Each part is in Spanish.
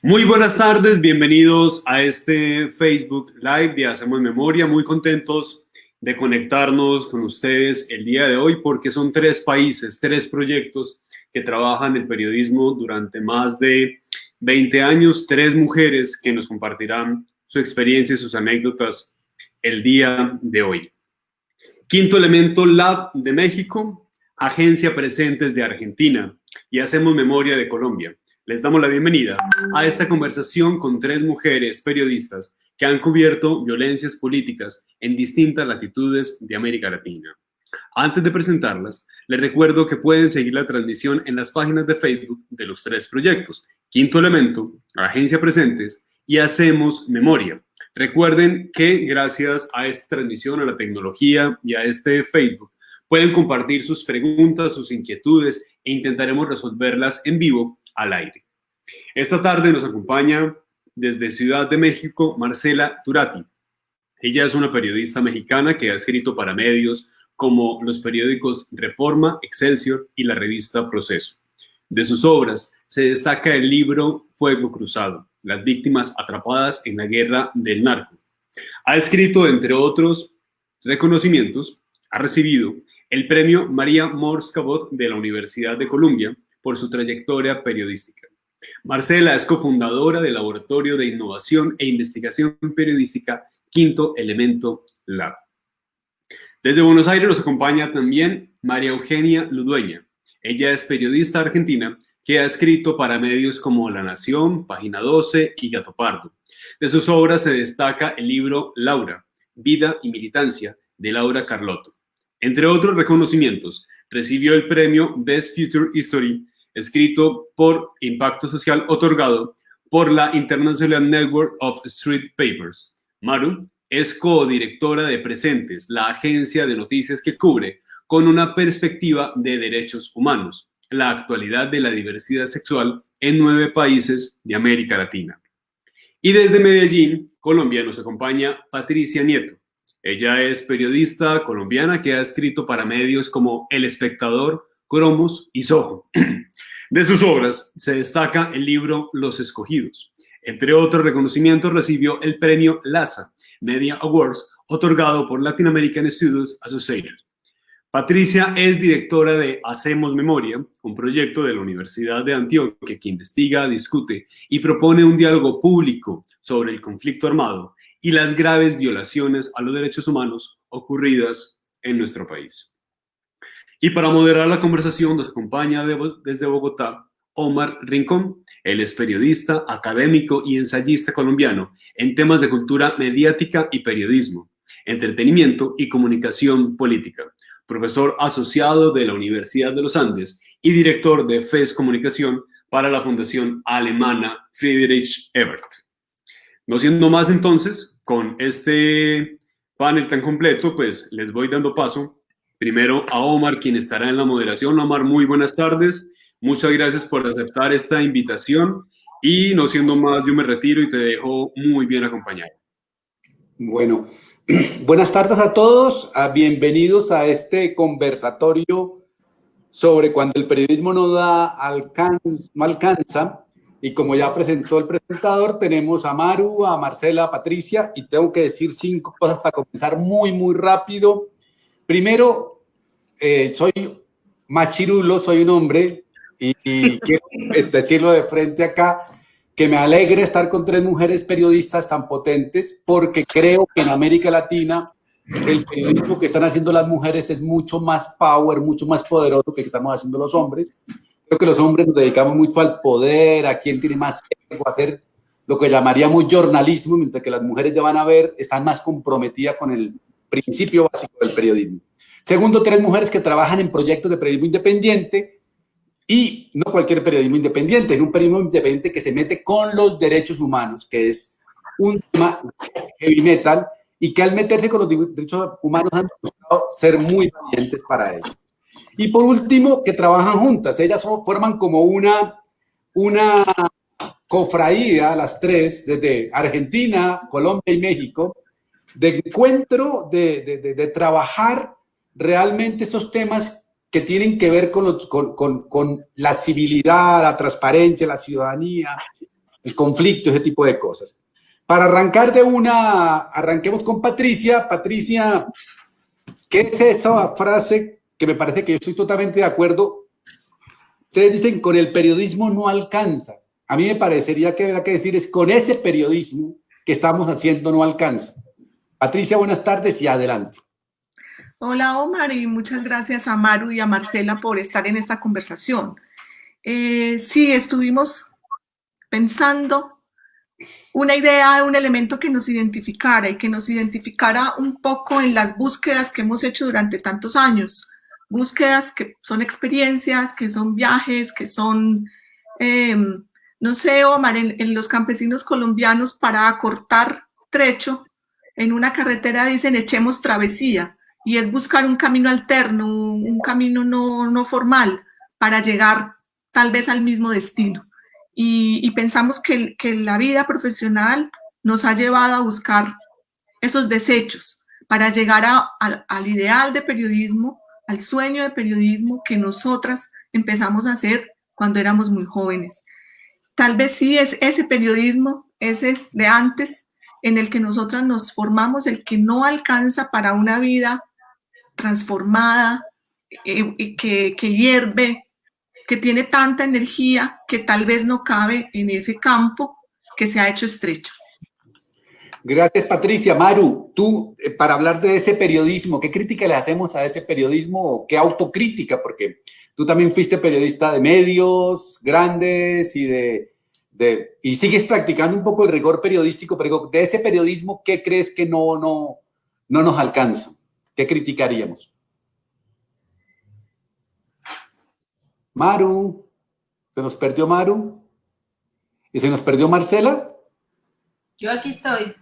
Muy buenas tardes, bienvenidos a este Facebook Live de Hacemos Memoria. Muy contentos de conectarnos con ustedes el día de hoy porque son 3 países, 3 proyectos que trabajan el periodismo durante más de 20 años, 3 mujeres que nos compartirán su experiencia y sus anécdotas el día de hoy. Quinto Elemento Lab de México, Agencia Presentes de Argentina y Hacemos Memoria de Colombia. Les damos la bienvenida a esta conversación con 3 mujeres periodistas que han cubierto violencias políticas en distintas latitudes de América Latina. Antes de presentarlas, les recuerdo que pueden seguir la transmisión en las páginas de Facebook de los 3 proyectos, Quinto Elemento, Agencia Presentes y Hacemos Memoria. Recuerden que gracias a esta transmisión, a la tecnología y a este Facebook, pueden compartir sus preguntas, sus inquietudes e intentaremos resolverlas en vivo al aire. Esta tarde nos acompaña desde Ciudad de México Marcela Turati. Ella es una periodista mexicana que ha escrito para medios como los periódicos Reforma, Excelsior y la revista Proceso. De sus obras se destaca el libro Fuego Cruzado, las víctimas atrapadas en la guerra del narco. Ha escrito, entre otros reconocimientos, ha recibido el premio María Mors Cabot de la Universidad de Columbia por su trayectoria periodística. Marcela es cofundadora del Laboratorio de Innovación e Investigación Periodística Quinto Elemento Lab. Desde Buenos Aires nos acompaña también María Eugenia Ludueña. Ella es periodista argentina que ha escrito para medios como La Nación, Página 12 y Gato Pardo. De sus obras se destaca el libro Laura, Vida y Militancia, de Laura Carlotto. Entre otros reconocimientos, recibió el premio Best Future History, escrito por Impacto Social, otorgado por la International Network of Street Papers. Maru es codirectora de Presentes, la agencia de noticias que cubre, con una perspectiva de derechos humanos, la actualidad de la diversidad sexual en 9 países de América Latina. Y desde Medellín, Colombia, nos acompaña Patricia Nieto. Ella es periodista colombiana que ha escrito para medios como El Espectador, Cromos y Soho. De sus obras se destaca el libro Los Escogidos. Entre otros reconocimientos recibió el premio LASA Media Awards, otorgado por Latin American Studios Association. Patricia es directora de Hacemos Memoria, un proyecto de la Universidad de Antioquia que investiga, discute y propone un diálogo público sobre el conflicto armado y las graves violaciones a los derechos humanos ocurridas en nuestro país. Y para moderar la conversación nos acompaña desde Bogotá Omar Rincón. Él es periodista, académico y ensayista colombiano en temas de cultura mediática y periodismo, entretenimiento y comunicación política, profesor asociado de la Universidad de los Andes y director de FES Comunicación para la Fundación Alemana Friedrich Ebert. No siendo más entonces, con este panel tan completo, pues les voy dando paso primero a Omar, quien estará en la moderación. Omar, muy buenas tardes. Muchas gracias por aceptar esta invitación y no siendo más, yo me retiro y te dejo muy bien acompañado. Bueno, buenas tardes a todos, bienvenidos a este conversatorio sobre cuando el periodismo no alcanza, y como ya presentó el presentador, tenemos a Maru, a Marcela, a Patricia, y tengo que decir 5 cosas para comenzar muy rápido. Primero, soy machirulo, soy un hombre, y quiero decirlo de frente acá, que me alegra estar con 3 mujeres periodistas tan potentes, porque creo que en América Latina el periodismo que están haciendo las mujeres es mucho más power, mucho más poderoso que el que estamos haciendo los hombres. Creo que los hombres nos dedicamos mucho al poder, a quién tiene más ego, a hacer lo que llamaríamos jornalismo, mientras que las mujeres, ya van a ver, están más comprometidas con el principio básico del periodismo. Segundo, 3 mujeres que trabajan en proyectos de periodismo independiente, y no cualquier periodismo independiente, en un periodismo independiente que se mete con los derechos humanos, que es un tema heavy metal, y que al meterse con los derechos humanos han buscado ser muy valientes para eso. Y por último, que trabajan juntas. Ellas forman como una cofradía, las 3, desde Argentina, Colombia y México, de encuentro, de trabajar realmente estos temas que tienen que ver con la civilidad, la transparencia, la ciudadanía, el conflicto, ese tipo de cosas. Para arrancar de una, arranquemos con Patricia. Patricia, ¿qué es esa frase que me parece que yo estoy totalmente de acuerdo? Ustedes dicen, con el periodismo no alcanza. A mí me parecería que habrá que decir es con ese periodismo que estamos haciendo no alcanza. Patricia, buenas tardes y adelante. Hola Omar y muchas gracias a Maru y a Marcela por estar en esta conversación. Sí, estuvimos pensando una idea, un elemento que nos identificara y que nos identificara un poco en las búsquedas que hemos hecho durante tantos años. Búsquedas que son experiencias, que son viajes, que son, no sé, Omar, en los campesinos colombianos para acortar trecho en una carretera dicen echemos travesía y es buscar un camino alterno, un camino no formal para llegar tal vez al mismo destino. Y pensamos que la vida profesional nos ha llevado a buscar esos desechos para llegar al ideal de periodismo, al sueño de periodismo que nosotras empezamos a hacer cuando éramos muy jóvenes. Tal vez sí es ese periodismo, ese de antes, en el que nosotras nos formamos, el que no alcanza para una vida transformada, que hierve, que tiene tanta energía que tal vez no cabe en ese campo que se ha hecho estrecho. Gracias, Patricia. Maru, tú, para hablar de ese periodismo, ¿qué crítica le hacemos a ese periodismo o qué autocrítica? Porque tú también fuiste periodista de medios grandes y sigues practicando un poco el rigor periodístico, pero de ese periodismo, ¿qué crees que no nos alcanza? ¿Qué criticaríamos? Maru, ¿se nos perdió Maru? ¿Y se nos perdió Marcela? Yo aquí estoy.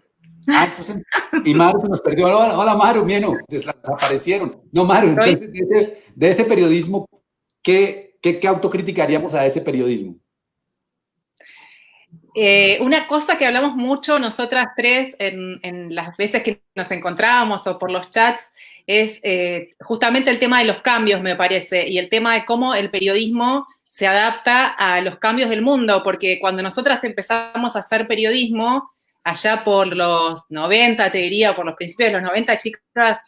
Ah, entonces, y Maru se nos perdió. Hola Maru, no, desaparecieron. No, Maru, entonces de ese periodismo, ¿qué autocriticaríamos a ese periodismo? Una cosa que hablamos mucho nosotras tres en las veces que nos encontrábamos o por los chats es justamente el tema de los cambios, me parece, y el tema de cómo el periodismo se adapta a los cambios del mundo, porque cuando nosotras empezamos a hacer periodismo, allá por los 90, te diría, por los principios de los 90, chicas,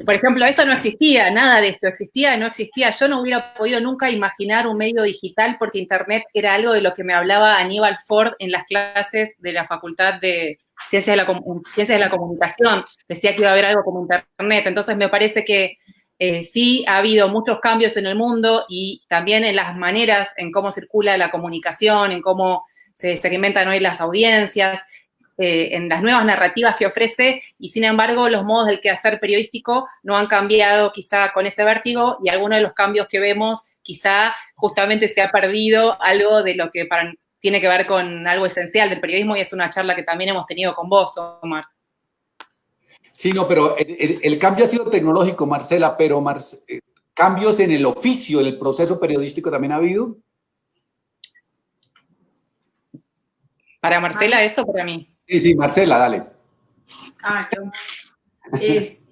por ejemplo, esto no existía, nada de esto existía, no existía. Yo no hubiera podido nunca imaginar un medio digital porque Internet era algo de lo que me hablaba Aníbal Ford en las clases de la Facultad de Ciencias de la Comunicación. Decía que iba a haber algo como Internet. Entonces me parece que sí ha habido muchos cambios en el mundo y también en las maneras en cómo circula la comunicación, en cómo se segmentan hoy las audiencias, en las nuevas narrativas que ofrece, y sin embargo los modos del quehacer periodístico no han cambiado quizá con ese vértigo, y algunos de los cambios que vemos quizá justamente se ha perdido algo de lo que tiene que ver con algo esencial del periodismo, y es una charla que también hemos tenido con vos, Omar. Sí, no, pero el cambio ha sido tecnológico, Marcela, pero cambios en el oficio, en el proceso periodístico también ha habido. ¿Para Marcela eso o para mí? Sí, Marcela, dale. Sí.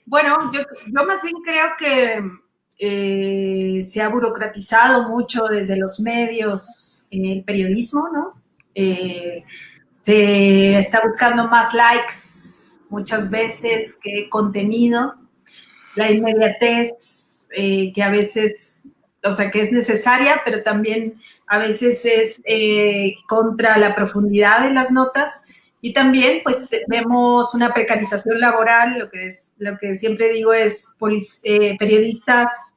Bueno, yo más bien creo que se ha burocratizado mucho desde los medios en el periodismo, ¿no? Se está buscando más likes muchas veces que contenido. La inmediatez que a veces, o sea, que es necesaria, pero también a veces es contra la profundidad de las notas, y también pues vemos una precarización laboral, lo que siempre digo es periodistas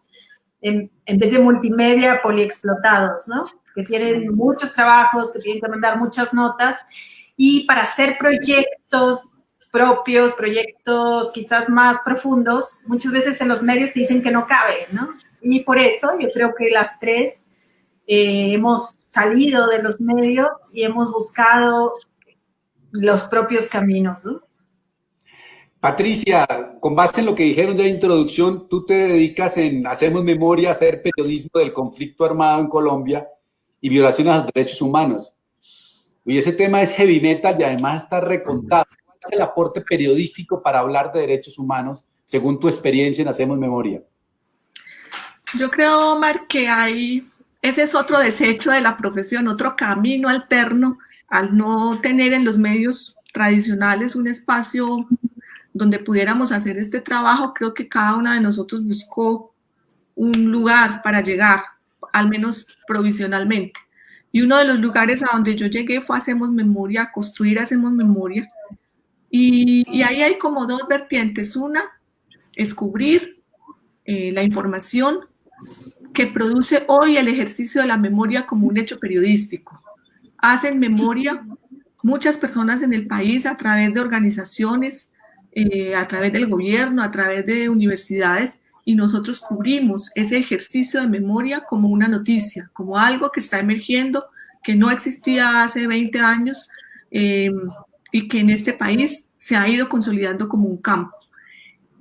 en vez de multimedia poliexplotados, ¿no? Que tienen muchos trabajos, que tienen que mandar muchas notas, y para hacer proyectos propios, proyectos quizás más profundos, muchas veces en los medios te dicen que no cabe, ¿no? Y por eso yo creo que las tres hemos salido de los medios y hemos buscado los propios caminos, ¿no? Patricia, con base en lo que dijeron de introducción, tú te dedicas en Hacemos Memoria a hacer periodismo del conflicto armado en Colombia y violaciones a los derechos humanos. Y ese tema es heavy metal y además está recontado. ¿Cuál es el aporte periodístico para hablar de derechos humanos según tu experiencia en Hacemos Memoria? Yo creo, Omar, que hay ese es otro desecho de la profesión, otro camino alterno al no tener en los medios tradicionales un espacio donde pudiéramos hacer este trabajo. Creo que cada una de nosotros buscó un lugar para llegar, al menos provisionalmente. Y uno de los lugares a donde yo llegué fue Hacemos Memoria, a construir Hacemos Memoria. Y ahí hay como dos vertientes. Una es cubrir la información que produce hoy el ejercicio de la memoria como un hecho periodístico. Hacen memoria muchas personas en el país a través de organizaciones, a través del gobierno, a través de universidades, y nosotros cubrimos ese ejercicio de memoria como una noticia, como algo que está emergiendo, que no existía hace 20 años y que en este país se ha ido consolidando como un campo.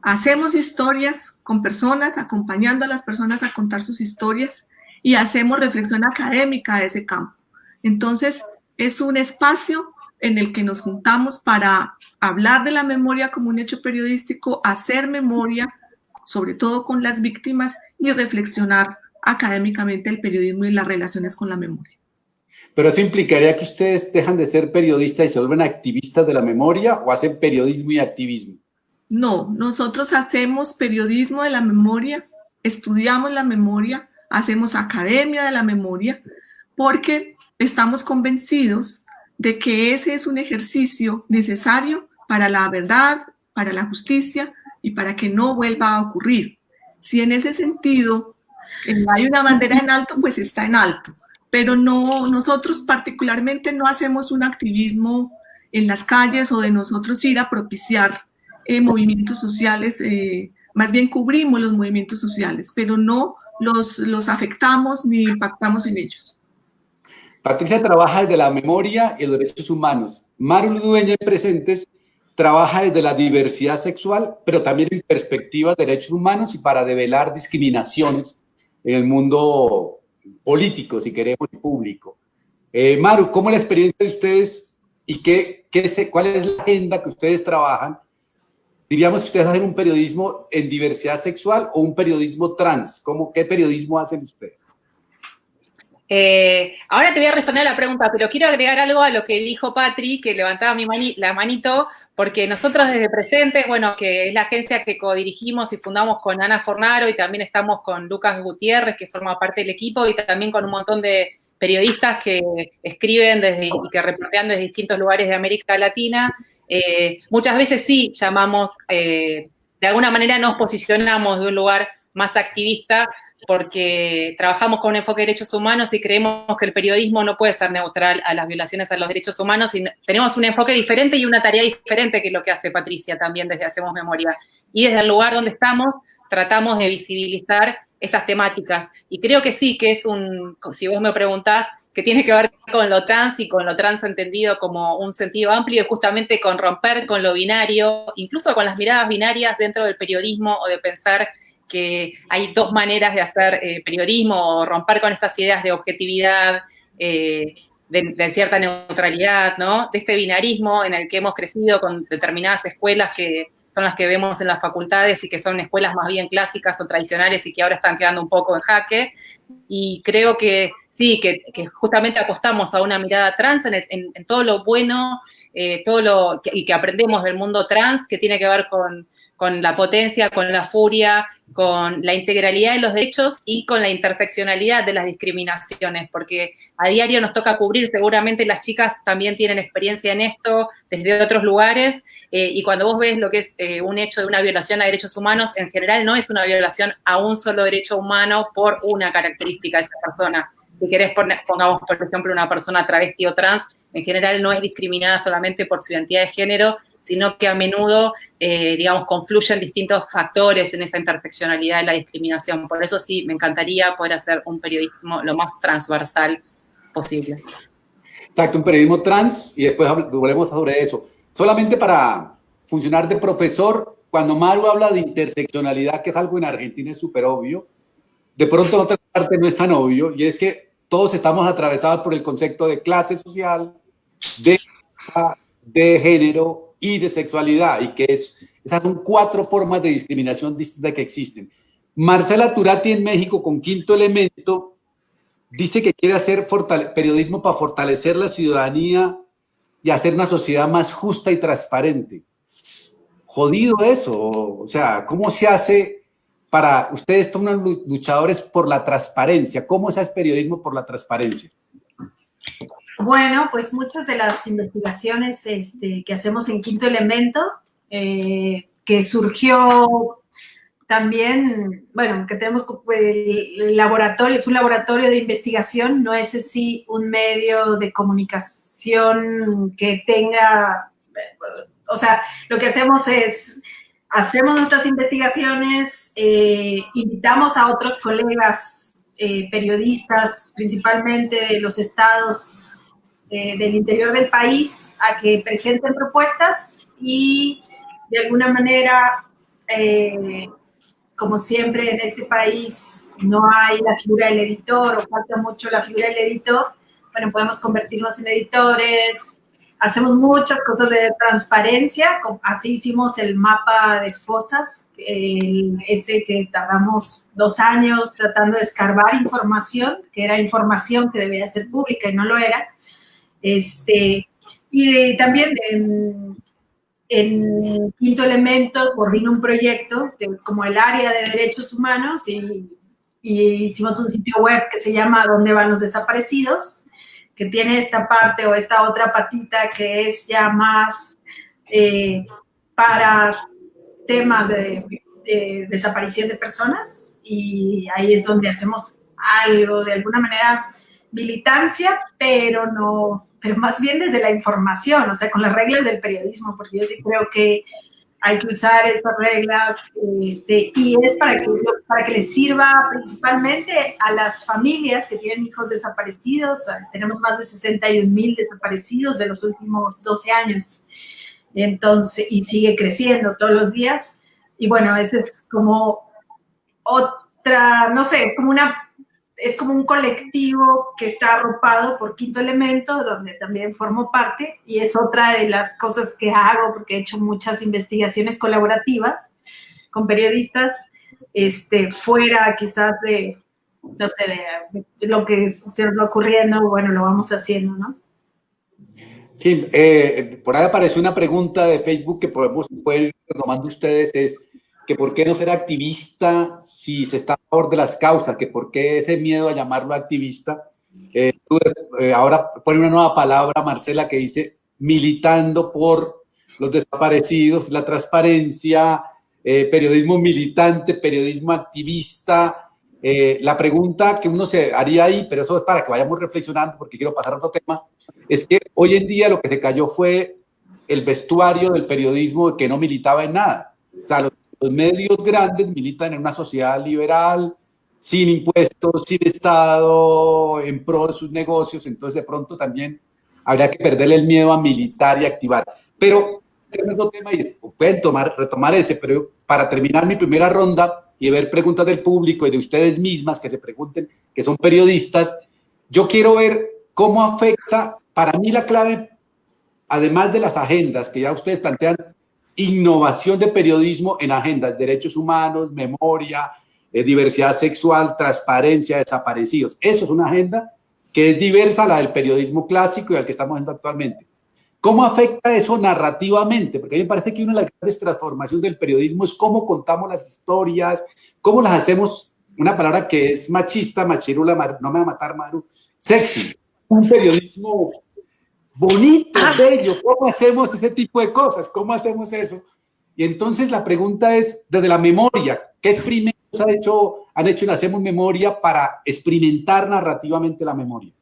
Hacemos historias con personas, acompañando a las personas a contar sus historias, y hacemos reflexión académica de ese campo. Entonces, es un espacio en el que nos juntamos para hablar de la memoria como un hecho periodístico, hacer memoria, sobre todo con las víctimas, y reflexionar académicamente el periodismo y las relaciones con la memoria. ¿Pero eso implicaría que ustedes dejan de ser periodistas y se vuelven activistas de la memoria, o hacen periodismo y activismo? No, nosotros hacemos periodismo de la memoria, estudiamos la memoria, hacemos academia de la memoria, porque estamos convencidos de que ese es un ejercicio necesario para la verdad, para la justicia y para que no vuelva a ocurrir. Si en ese sentido hay una bandera en alto, pues está en alto, pero no, nosotros particularmente no hacemos un activismo en las calles o de nosotros ir a propiciar movimientos sociales, más bien cubrimos los movimientos sociales, pero no los afectamos ni impactamos en ellos. Patricia trabaja desde la memoria y los derechos humanos. Maru Ludueña en Presentes trabaja desde la diversidad sexual, pero también en perspectiva de derechos humanos y para develar discriminaciones en el mundo político, si queremos, y público. Maru, ¿cómo es la experiencia de ustedes y cuál es la agenda que ustedes trabajan? Diríamos que ustedes hacen un periodismo en diversidad sexual o un periodismo trans. ¿Qué periodismo hacen ustedes? Ahora te voy a responder a la pregunta, pero quiero agregar algo a lo que dijo Patri, que levantaba la manito, porque nosotros desde Presentes, bueno, que es la agencia que codirigimos y fundamos con Ana Fornaro, y también estamos con Lucas Gutiérrez, que forma parte del equipo, y también con un montón de periodistas que escriben y que reportean desde distintos lugares de América Latina. Muchas veces sí llamamos, de alguna manera nos posicionamos de un lugar más activista, porque trabajamos con un enfoque de derechos humanos y creemos que el periodismo no puede ser neutral a las violaciones a los derechos humanos, y tenemos un enfoque diferente y una tarea diferente que es lo que hace Patricia también desde Hacemos Memoria. Y desde el lugar donde estamos tratamos de visibilizar estas temáticas. Y creo que sí, que es si vos me preguntás, que tiene que ver con lo trans y con lo trans entendido como un sentido amplio, justamente con romper con lo binario, incluso con las miradas binarias dentro del periodismo, o de pensar que hay dos maneras de hacer periodismo, o romper con estas ideas de objetividad, de cierta neutralidad, ¿no? De este binarismo en el que hemos crecido con determinadas escuelas que son las que vemos en las facultades y que son escuelas más bien clásicas o tradicionales y que ahora están quedando un poco en jaque. Y creo que sí, que justamente apostamos a una mirada trans en todo lo bueno, y que aprendemos del mundo trans, que tiene que ver con la potencia, con la furia, con la integralidad de los derechos y con la interseccionalidad de las discriminaciones, porque a diario nos toca cubrir, seguramente las chicas también tienen experiencia en esto desde otros lugares, y cuando vos ves lo que es un hecho de una violación a derechos humanos, en general no es una violación a un solo derecho humano por una característica de esa persona. Si querés, pongamos, por ejemplo, una persona travesti o trans, en general no es discriminada solamente por su identidad de género, sino que a menudo, digamos, confluyen distintos factores en esa interseccionalidad de la discriminación. Por eso sí, me encantaría poder hacer un periodismo lo más transversal posible. Exacto, un periodismo trans, y después volvemos sobre eso. Solamente para funcionar de profesor, cuando Maru habla de interseccionalidad, que es algo en Argentina es súper obvio, de pronto en otra parte no es tan obvio, y es que todos estamos atravesados por el concepto de clase social, de género y de sexualidad, y que esas son 4 formas de discriminación distintas que existen. Marcela Turati en México, con Quinto Elemento, dice que quiere hacer periodismo para fortalecer la ciudadanía y hacer una sociedad más justa y transparente. Jodido eso, o sea, ¿cómo se hace para ustedes son unos luchadores por la transparencia? ¿Cómo se hace periodismo por la transparencia? Bueno, pues muchas de las investigaciones que hacemos en Quinto Elemento, que surgió también, bueno, que tenemos el laboratorio, es un laboratorio de investigación, no es así un medio de comunicación que tenga, o sea, lo que hacemos es, hacemos nuestras investigaciones, invitamos a otros colegas periodistas, principalmente de los estados del interior del país, a que presenten propuestas y de alguna manera, como siempre en este país no hay la figura del editor o falta mucho la figura del editor, bueno, podemos convertirnos en editores, hacemos muchas cosas de transparencia, así hicimos el mapa de fosas, ese que tardamos 2 años tratando de escarbar información, que era información que debía ser pública y no lo era. Y también en Quinto Elemento coordino un proyecto que es como el área de derechos humanos y hicimos un sitio web que se llama ¿Dónde van los desaparecidos?, que tiene esta parte o esta otra patita que es ya más para temas de desaparición de personas, y ahí es donde hacemos algo de alguna manera militancia, pero más bien desde la información, o sea, con las reglas del periodismo, porque yo sí creo que hay que usar esas reglas, y es para que les sirva principalmente a las familias que tienen hijos desaparecidos. Tenemos más de 61,000 desaparecidos de los últimos 12 años, entonces, y sigue creciendo todos los días, y bueno, ese es como otra, no sé, es como un colectivo que está arropado por Quinto Elemento, donde también formo parte, y es otra de las cosas que hago, porque he hecho muchas investigaciones colaborativas con periodistas, fuera quizás de, no sé, de lo que se nos va ocurriendo, bueno, lo vamos haciendo, ¿no? Sí, por ahí apareció una pregunta de Facebook que pueden ir retomando ustedes, es que por qué no ser activista si se está a favor de las causas, que por qué ese miedo a llamarlo activista. Ahora pone una nueva palabra, Marcela, que dice militando por los desaparecidos, la transparencia, periodismo militante, periodismo activista. La pregunta que uno se haría ahí, pero eso es para que vayamos reflexionando porque quiero pasar a otro tema, es que hoy en día lo que se cayó fue el vestuario del periodismo que no militaba en nada. O sea, los medios grandes militan en una sociedad liberal, sin impuestos, sin Estado, en pro de sus negocios, entonces de pronto también habría que perderle el miedo a militar y activar. Pero tenemos otro tema y pueden retomar ese, pero para terminar mi primera ronda y ver preguntas del público y de ustedes mismas que se pregunten, que son periodistas, yo quiero ver cómo afecta, para mí la clave, además de las agendas que ya ustedes plantean, innovación de periodismo en agendas, derechos humanos, memoria, diversidad sexual, transparencia, desaparecidos. Eso es una agenda que es diversa a la del periodismo clásico y al que estamos viendo actualmente. ¿Cómo afecta eso narrativamente? Porque a mí me parece que una de las grandes transformaciones del periodismo es cómo contamos las historias, cómo las hacemos, una palabra que es machista, machirula, no me va a matar, Maru, sexy. Un periodismo bonito, bello. ¿Cómo hacemos ese tipo de cosas? ¿Cómo hacemos eso? Y entonces la pregunta es, desde la memoria, ¿qué experimentos han hecho en Hacemos Memoria para experimentar narrativamente la memoria?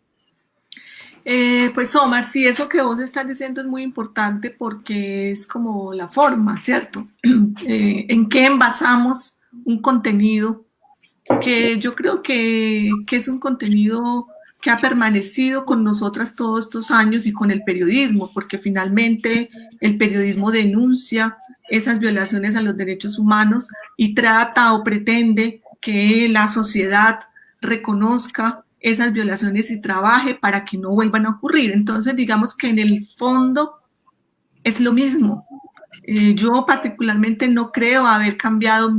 Pues Omar, sí, eso que vos estás diciendo es muy importante porque es como la forma, ¿cierto? ¿En qué envasamos un contenido que yo creo que es un contenido que ha permanecido con nosotras todos estos años y con el periodismo, porque finalmente el periodismo denuncia esas violaciones a los derechos humanos y trata o pretende que la sociedad reconozca esas violaciones y trabaje para que no vuelvan a ocurrir. Entonces, digamos que en el fondo es lo mismo. Yo particularmente no creo haber cambiado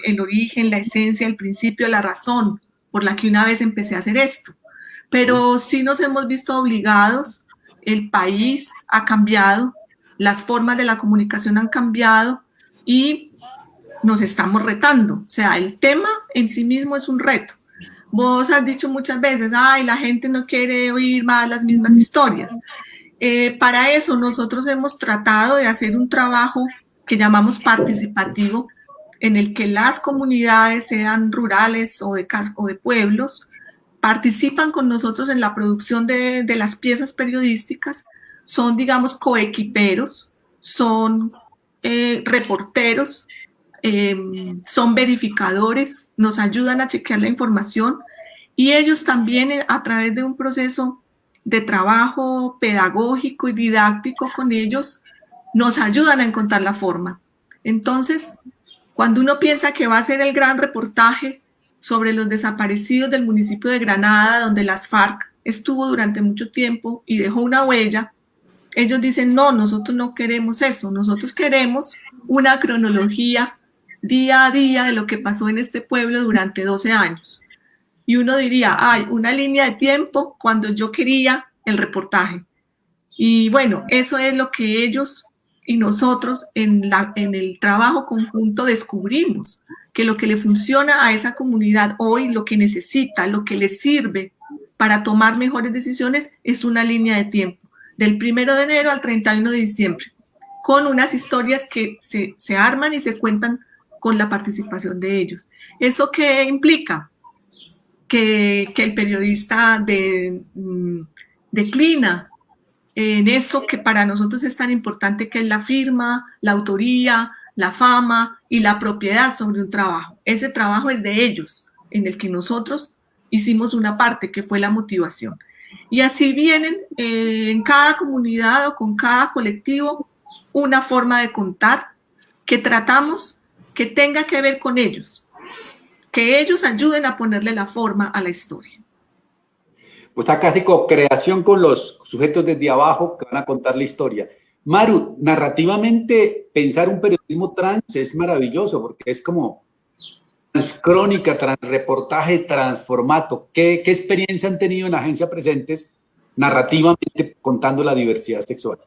el origen, la esencia, el principio, la razón por la que una vez empecé a hacer esto. pero sí nos hemos visto obligados, el país ha cambiado, las formas de la comunicación han cambiado y nos estamos retando. O sea, el tema en sí mismo es un reto. Vos has dicho muchas veces, ay, la gente no quiere oír más las mismas historias. Para eso nosotros hemos tratado de hacer un trabajo que llamamos participativo, en el que las comunidades, sean rurales o de pueblos, participan con nosotros en la producción de las piezas periodísticas, son, digamos, coequiperos, son reporteros, son verificadores, nos ayudan a chequear la información y ellos también a través de un proceso de trabajo pedagógico y didáctico con ellos nos ayudan a encontrar la forma. Entonces, cuando uno piensa que va a ser el gran reportaje sobre los desaparecidos del municipio de Granada, donde las FARC estuvo durante mucho tiempo y dejó una huella, ellos dicen, no, nosotros no queremos eso, nosotros queremos una cronología día a día de lo que pasó en este pueblo durante 12 años. Y uno diría, hay una línea de tiempo cuando yo quería el reportaje. Y bueno, eso es lo que ellos y nosotros en el trabajo conjunto descubrimos, que lo que le funciona a esa comunidad hoy, lo que necesita, lo que le sirve para tomar mejores decisiones es una línea de tiempo, del 1 de enero al 31 de diciembre, con unas historias que se arman y se cuentan con la participación de ellos. ¿Eso qué implica? Que el periodista declina en eso que para nosotros es tan importante, que es la firma, la autoría, la fama y la propiedad sobre un trabajo. Ese trabajo es de ellos, en el que nosotros hicimos una parte, que fue la motivación. Y así vienen en cada comunidad o con cada colectivo una forma de contar que tratamos que tenga que ver con ellos, que ellos ayuden a ponerle la forma a la historia. Pues está casi co-creación con los sujetos desde abajo que van a contar la historia. Maru, narrativamente pensar un periodismo trans es maravilloso porque es como transcrónica, transreportaje, transformato. ¿Qué experiencia han tenido en Agencia Presentes narrativamente contando la diversidad sexual?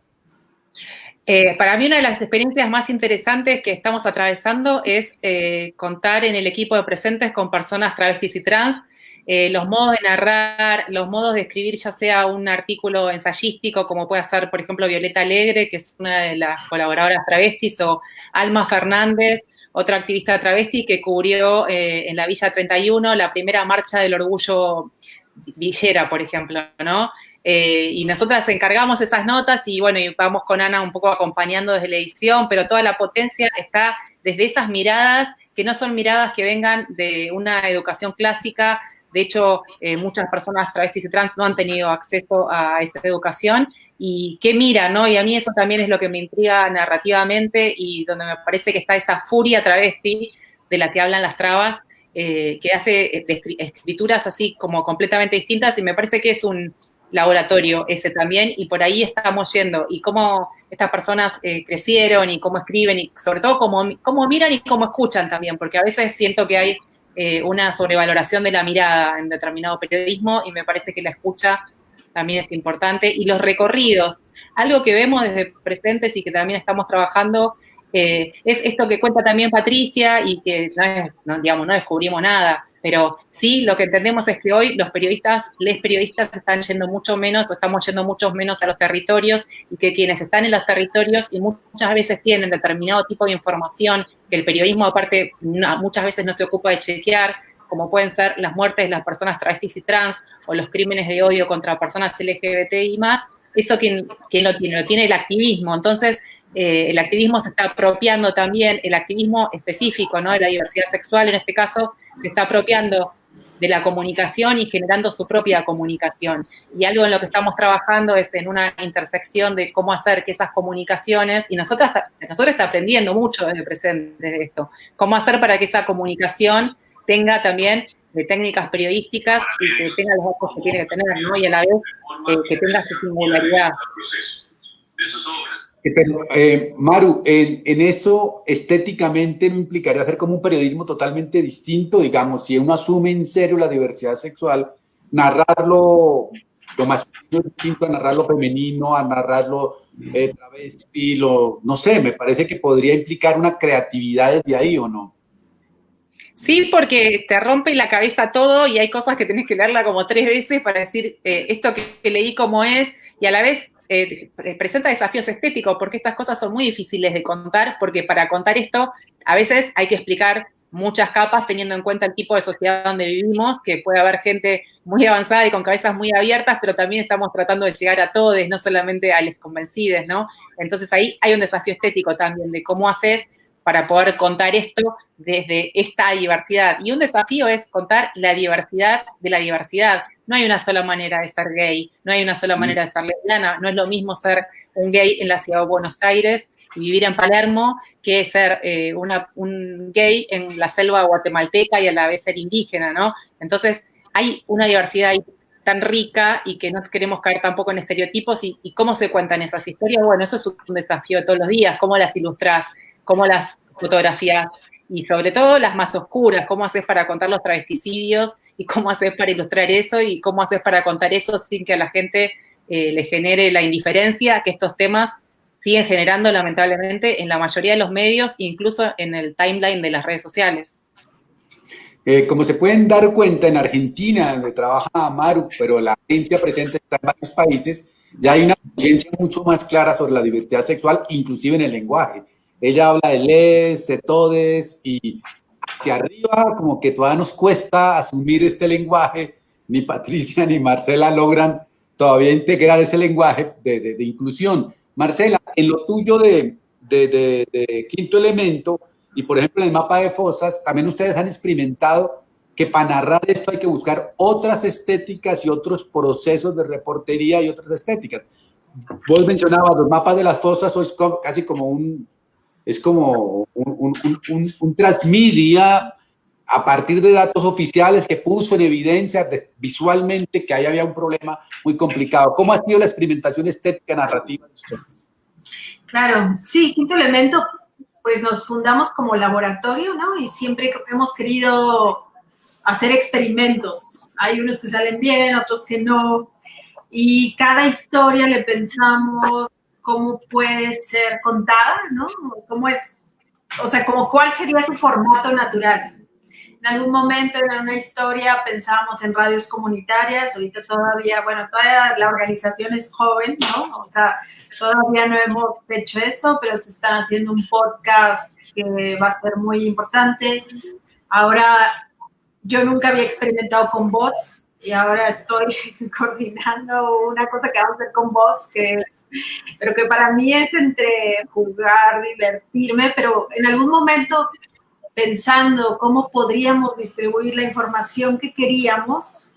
Para mí una de las experiencias más interesantes que estamos atravesando es contar en el equipo de Presentes con personas travestis y trans, los modos de narrar, los modos de escribir, ya sea un artículo ensayístico, como puede ser, por ejemplo, Violeta Alegre, que es una de las colaboradoras travestis, o Alma Fernández, otra activista travesti que cubrió en la Villa 31 la primera marcha del orgullo villera, por ejemplo, ¿no? Y nosotras encargamos esas notas y bueno, y vamos con Ana un poco acompañando desde la edición, pero toda la potencia está desde esas miradas, que no son miradas que vengan de una educación clásica. De hecho, muchas personas travestis y trans no han tenido acceso a esa educación. Y qué mira, ¿no? Y a mí eso también es lo que me intriga narrativamente y donde me parece que está esa furia travesti de la que hablan las trabas, que hace escrituras así como completamente distintas, y me parece que es un laboratorio ese también, y por ahí estamos yendo, y cómo estas personas crecieron y cómo escriben, y sobre todo cómo miran y cómo escuchan también, porque a veces siento que hay una sobrevaloración de la mirada en determinado periodismo, y me parece que la escucha también es importante, y los recorridos, algo que vemos desde Presentes y que también estamos trabajando, es esto que cuenta también Patricia, y que no descubrimos nada, pero sí lo que entendemos es que hoy les periodistas están yendo mucho menos, o estamos yendo mucho menos a los territorios, y que quienes están en los territorios y muchas veces tienen determinado tipo de información que el periodismo aparte muchas veces no se ocupa de chequear, como pueden ser las muertes de las personas travestis y trans, o los crímenes de odio contra personas LGBTI más, eso ¿quién lo tiene? Lo tiene el activismo. Entonces, el activismo se está apropiando también, el activismo específico, ¿no?, de la diversidad sexual en este caso, se está apropiando de la comunicación y generando su propia comunicación. Y algo en lo que estamos trabajando es en una intersección de cómo hacer que esas comunicaciones, y nosotros estamos aprendiendo mucho desde Presentes de esto, cómo hacer para que esa comunicación tenga también técnicas periodísticas y que tenga los datos que tiene que tener, ¿no? Y a la vez que tenga su singularidad. Pero, Maru, en eso estéticamente no implicaría hacer como un periodismo totalmente distinto, digamos, si uno asume en serio la diversidad sexual, narrarlo lo masculino es distinto a narrar lo femenino, a narrarlo travesti, no sé, me parece que podría implicar una creatividad desde ahí, ¿o no? Sí, porque te rompe la cabeza todo y hay cosas que tenés que leerla como 3 veces para decir esto que leí cómo es, y a la vez presenta desafíos estéticos, porque estas cosas son muy difíciles de contar, porque para contar esto a veces hay que explicar muchas capas teniendo en cuenta el tipo de sociedad donde vivimos, que puede haber gente muy avanzada y con cabezas muy abiertas, pero también estamos tratando de llegar a todos, no solamente a los convencidos, ¿no? Entonces ahí hay un desafío estético también de cómo haces para poder contar esto desde esta diversidad. Y un desafío es contar la diversidad de la diversidad. No hay una sola manera de ser gay, no hay una sola manera de ser lesbiana, no es lo mismo ser un gay en la ciudad de Buenos Aires y vivir en Palermo que ser un gay en la selva guatemalteca y a la vez ser indígena, ¿no? Entonces hay una diversidad ahí tan rica y que no queremos caer tampoco en estereotipos y cómo se cuentan esas historias. Bueno, eso es un desafío de todos los días, cómo las ilustrás, cómo las fotografías y sobre todo las más oscuras, cómo haces para contar los travesticidios y cómo haces para ilustrar eso y cómo haces para contar eso sin que a la gente le genere la indiferencia que estos temas siguen generando lamentablemente en la mayoría de los medios, incluso en el timeline de las redes sociales. Como se pueden dar cuenta, en Argentina, donde trabaja Maru, pero la agencia presente está en varios países, ya hay una conciencia mucho más clara sobre la diversidad sexual, inclusive en el lenguaje. Ella habla de les, de todes, y hacia arriba como que todavía nos cuesta asumir este lenguaje. Ni Patricia ni Marcela logran todavía integrar ese lenguaje de inclusión. Marcela, en lo tuyo de Quinto Elemento, y por ejemplo en el mapa de fosas, también ustedes han experimentado que para narrar esto hay que buscar otras estéticas y otros procesos de reportería y otras estéticas. Vos mencionabas los mapas de las fosas, o es casi como un transmedia a partir de datos oficiales que puso en evidencia visualmente que ahí había un problema muy complicado. ¿Cómo ha sido la experimentación estética narrativa de ustedes? Claro, sí, Quinto Elemento, pues nos fundamos como laboratorio, ¿no? Y siempre hemos querido hacer experimentos. Hay unos que salen bien, otros que no. Y cada historia le pensamos cómo puede ser contada, ¿no? Cómo es, o sea, como cuál sería su formato natural. En algún momento en una historia pensábamos en radios comunitarias, ahorita todavía, bueno, todavía la organización es joven, ¿no? O sea, todavía no hemos hecho eso, pero se están haciendo un podcast que va a ser muy importante. Ahora, yo nunca había experimentado con bots y ahora estoy coordinando una cosa que vamos a hacer con bots, pero que para mí es entre jugar, divertirme, pero en algún momento pensando cómo podríamos distribuir la información que queríamos,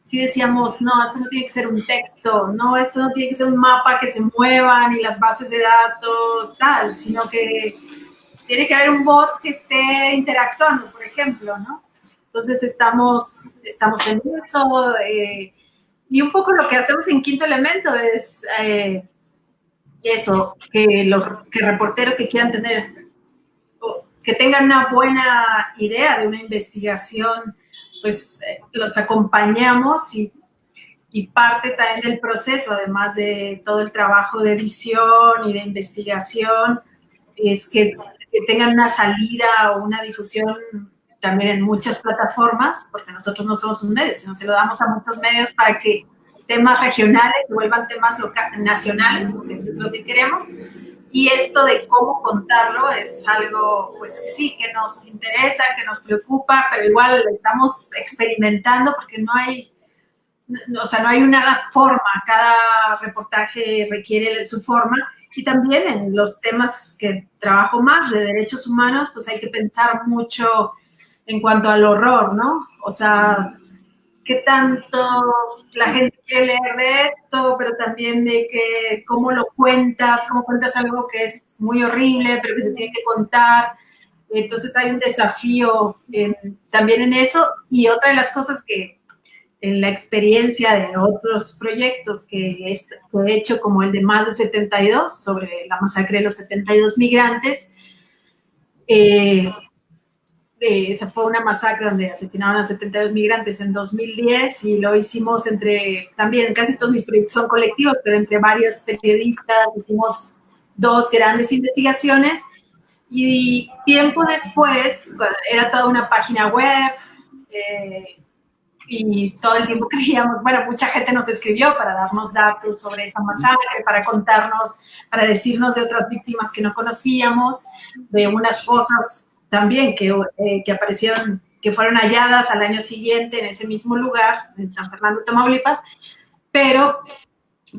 sí decíamos, no, esto no tiene que ser un texto, no, esto no tiene que ser un mapa que se mueva, ni las bases de datos, tal, sino que tiene que haber un bot que esté interactuando, por ejemplo, ¿no? Entonces estamos en eso, y un poco lo que hacemos en Quinto Elemento es eso, que los reporteros que quieran que tengan una buena idea de una investigación, pues los acompañamos y parte también del proceso, además de todo el trabajo de edición y de investigación, es que tengan una salida o una difusión también en muchas plataformas, porque nosotros no somos un medio, sino se lo damos a muchos medios para que temas regionales se vuelvan temas nacionales, eso es lo que queremos. Y esto de cómo contarlo es algo, pues sí, que nos interesa, que nos preocupa, pero igual estamos experimentando porque no hay una forma, cada reportaje requiere su forma. Y también en los temas que trabajo más de derechos humanos, pues hay que pensar mucho en cuanto al horror, ¿no? O sea, qué tanto la gente quiere leer de esto, pero también de que cómo cuentas algo que es muy horrible, pero que se tiene que contar. Entonces hay un desafío también en eso. Y otra de las cosas que en la experiencia de otros proyectos que he hecho, como el de Más de 72, sobre la masacre de los 72 migrantes, esa fue una masacre donde asesinaron a 72 migrantes en 2010 y lo hicimos también casi todos mis proyectos son colectivos, pero entre varios periodistas hicimos 2 grandes investigaciones y tiempo después era toda una página web y todo el tiempo creíamos, bueno, mucha gente nos escribió para darnos datos sobre esa masacre, para contarnos, para decirnos de otras víctimas que no conocíamos, de unas fosas también que aparecieron, que fueron halladas al año siguiente en ese mismo lugar, en San Fernando, Tamaulipas, pero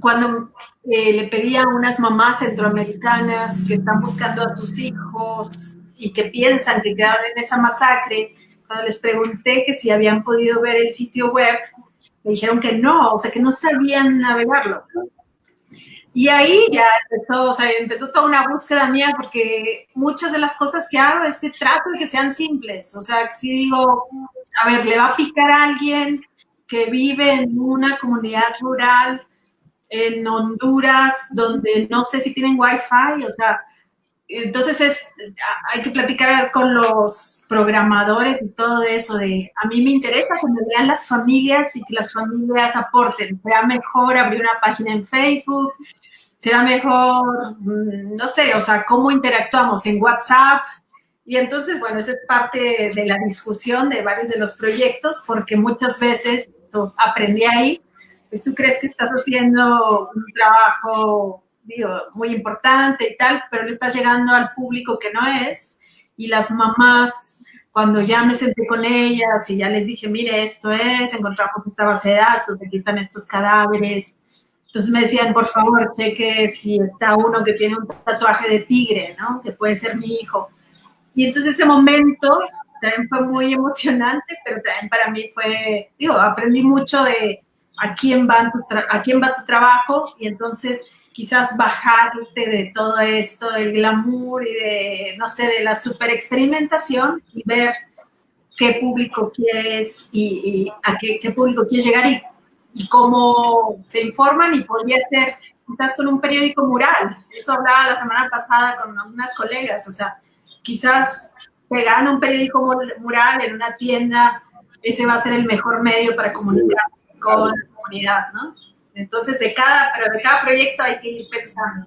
cuando le pedí a unas mamás centroamericanas que están buscando a sus hijos y que piensan que quedaron en esa masacre, cuando les pregunté que si habían podido ver el sitio web, me dijeron que no, o sea, que no sabían navegarlo. Y ahí ya empezó toda una búsqueda mía, porque muchas de las cosas que hago es que trato de que sean simples. O sea, que si digo, a ver, le va a picar a alguien que vive en una comunidad rural en Honduras, donde no sé si tienen Wi-Fi, o sea, entonces hay que platicar con los programadores y todo eso. A mí me interesa que me vean las familias y que las familias aporten. Será mejor abrir una página en Facebook, será mejor, no sé, o sea, cómo interactuamos en WhatsApp. Y entonces, bueno, esa es parte de la discusión de varios de los proyectos, porque muchas veces, aprendí ahí, pues tú crees que estás haciendo un trabajo, digo, muy importante y tal, pero le estás llegando al público que no es, y las mamás, cuando ya me senté con ellas y ya les dije, mire, esto es, encontramos esta base de datos, aquí están estos cadáveres, entonces me decían, por favor, cheque si está uno que tiene un tatuaje de tigre, ¿no? Que puede ser mi hijo. Y entonces ese momento también fue muy emocionante, pero también para mí fue, digo, aprendí mucho de a quién va tu trabajo, y entonces quizás bajarte de todo esto, del glamour y de, no sé, de la super experimentación, y ver qué público quieres y a qué público quieres llegar y cómo se informan, y podría ser quizás con un periódico mural. Eso hablaba la semana pasada con unas colegas, o sea, quizás pegando un periódico mural en una tienda, ese va a ser el mejor medio para comunicar con la comunidad, ¿no? Entonces, de cada proyecto hay que ir pensando.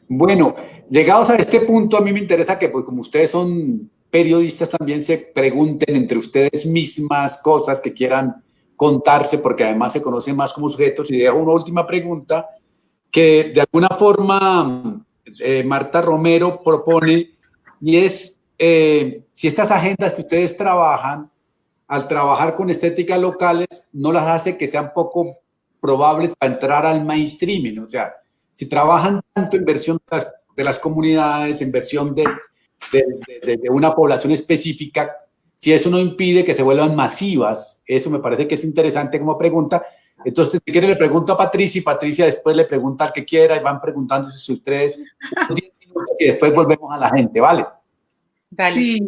Bueno, llegados a este punto, a mí me interesa que, pues, como ustedes son periodistas, también se pregunten entre ustedes mismas cosas que quieran contarse, porque además se conocen más como sujetos. Y dejo una última pregunta que de alguna forma Marta Romero propone, y es si estas agendas que ustedes trabajan, al trabajar con estéticas locales, no las hace que sean poco probables para entrar al mainstreaming. O sea, si trabajan tanto en versión de las comunidades, en versión de una población específica, si eso no impide que se vuelvan masivas, eso me parece que es interesante como pregunta. Entonces, si quiere, le pregunto a Patricia, y Patricia después le pregunta al que quiera, y van preguntándose sus 10 minutos, y después volvemos a la gente, ¿vale? Dale.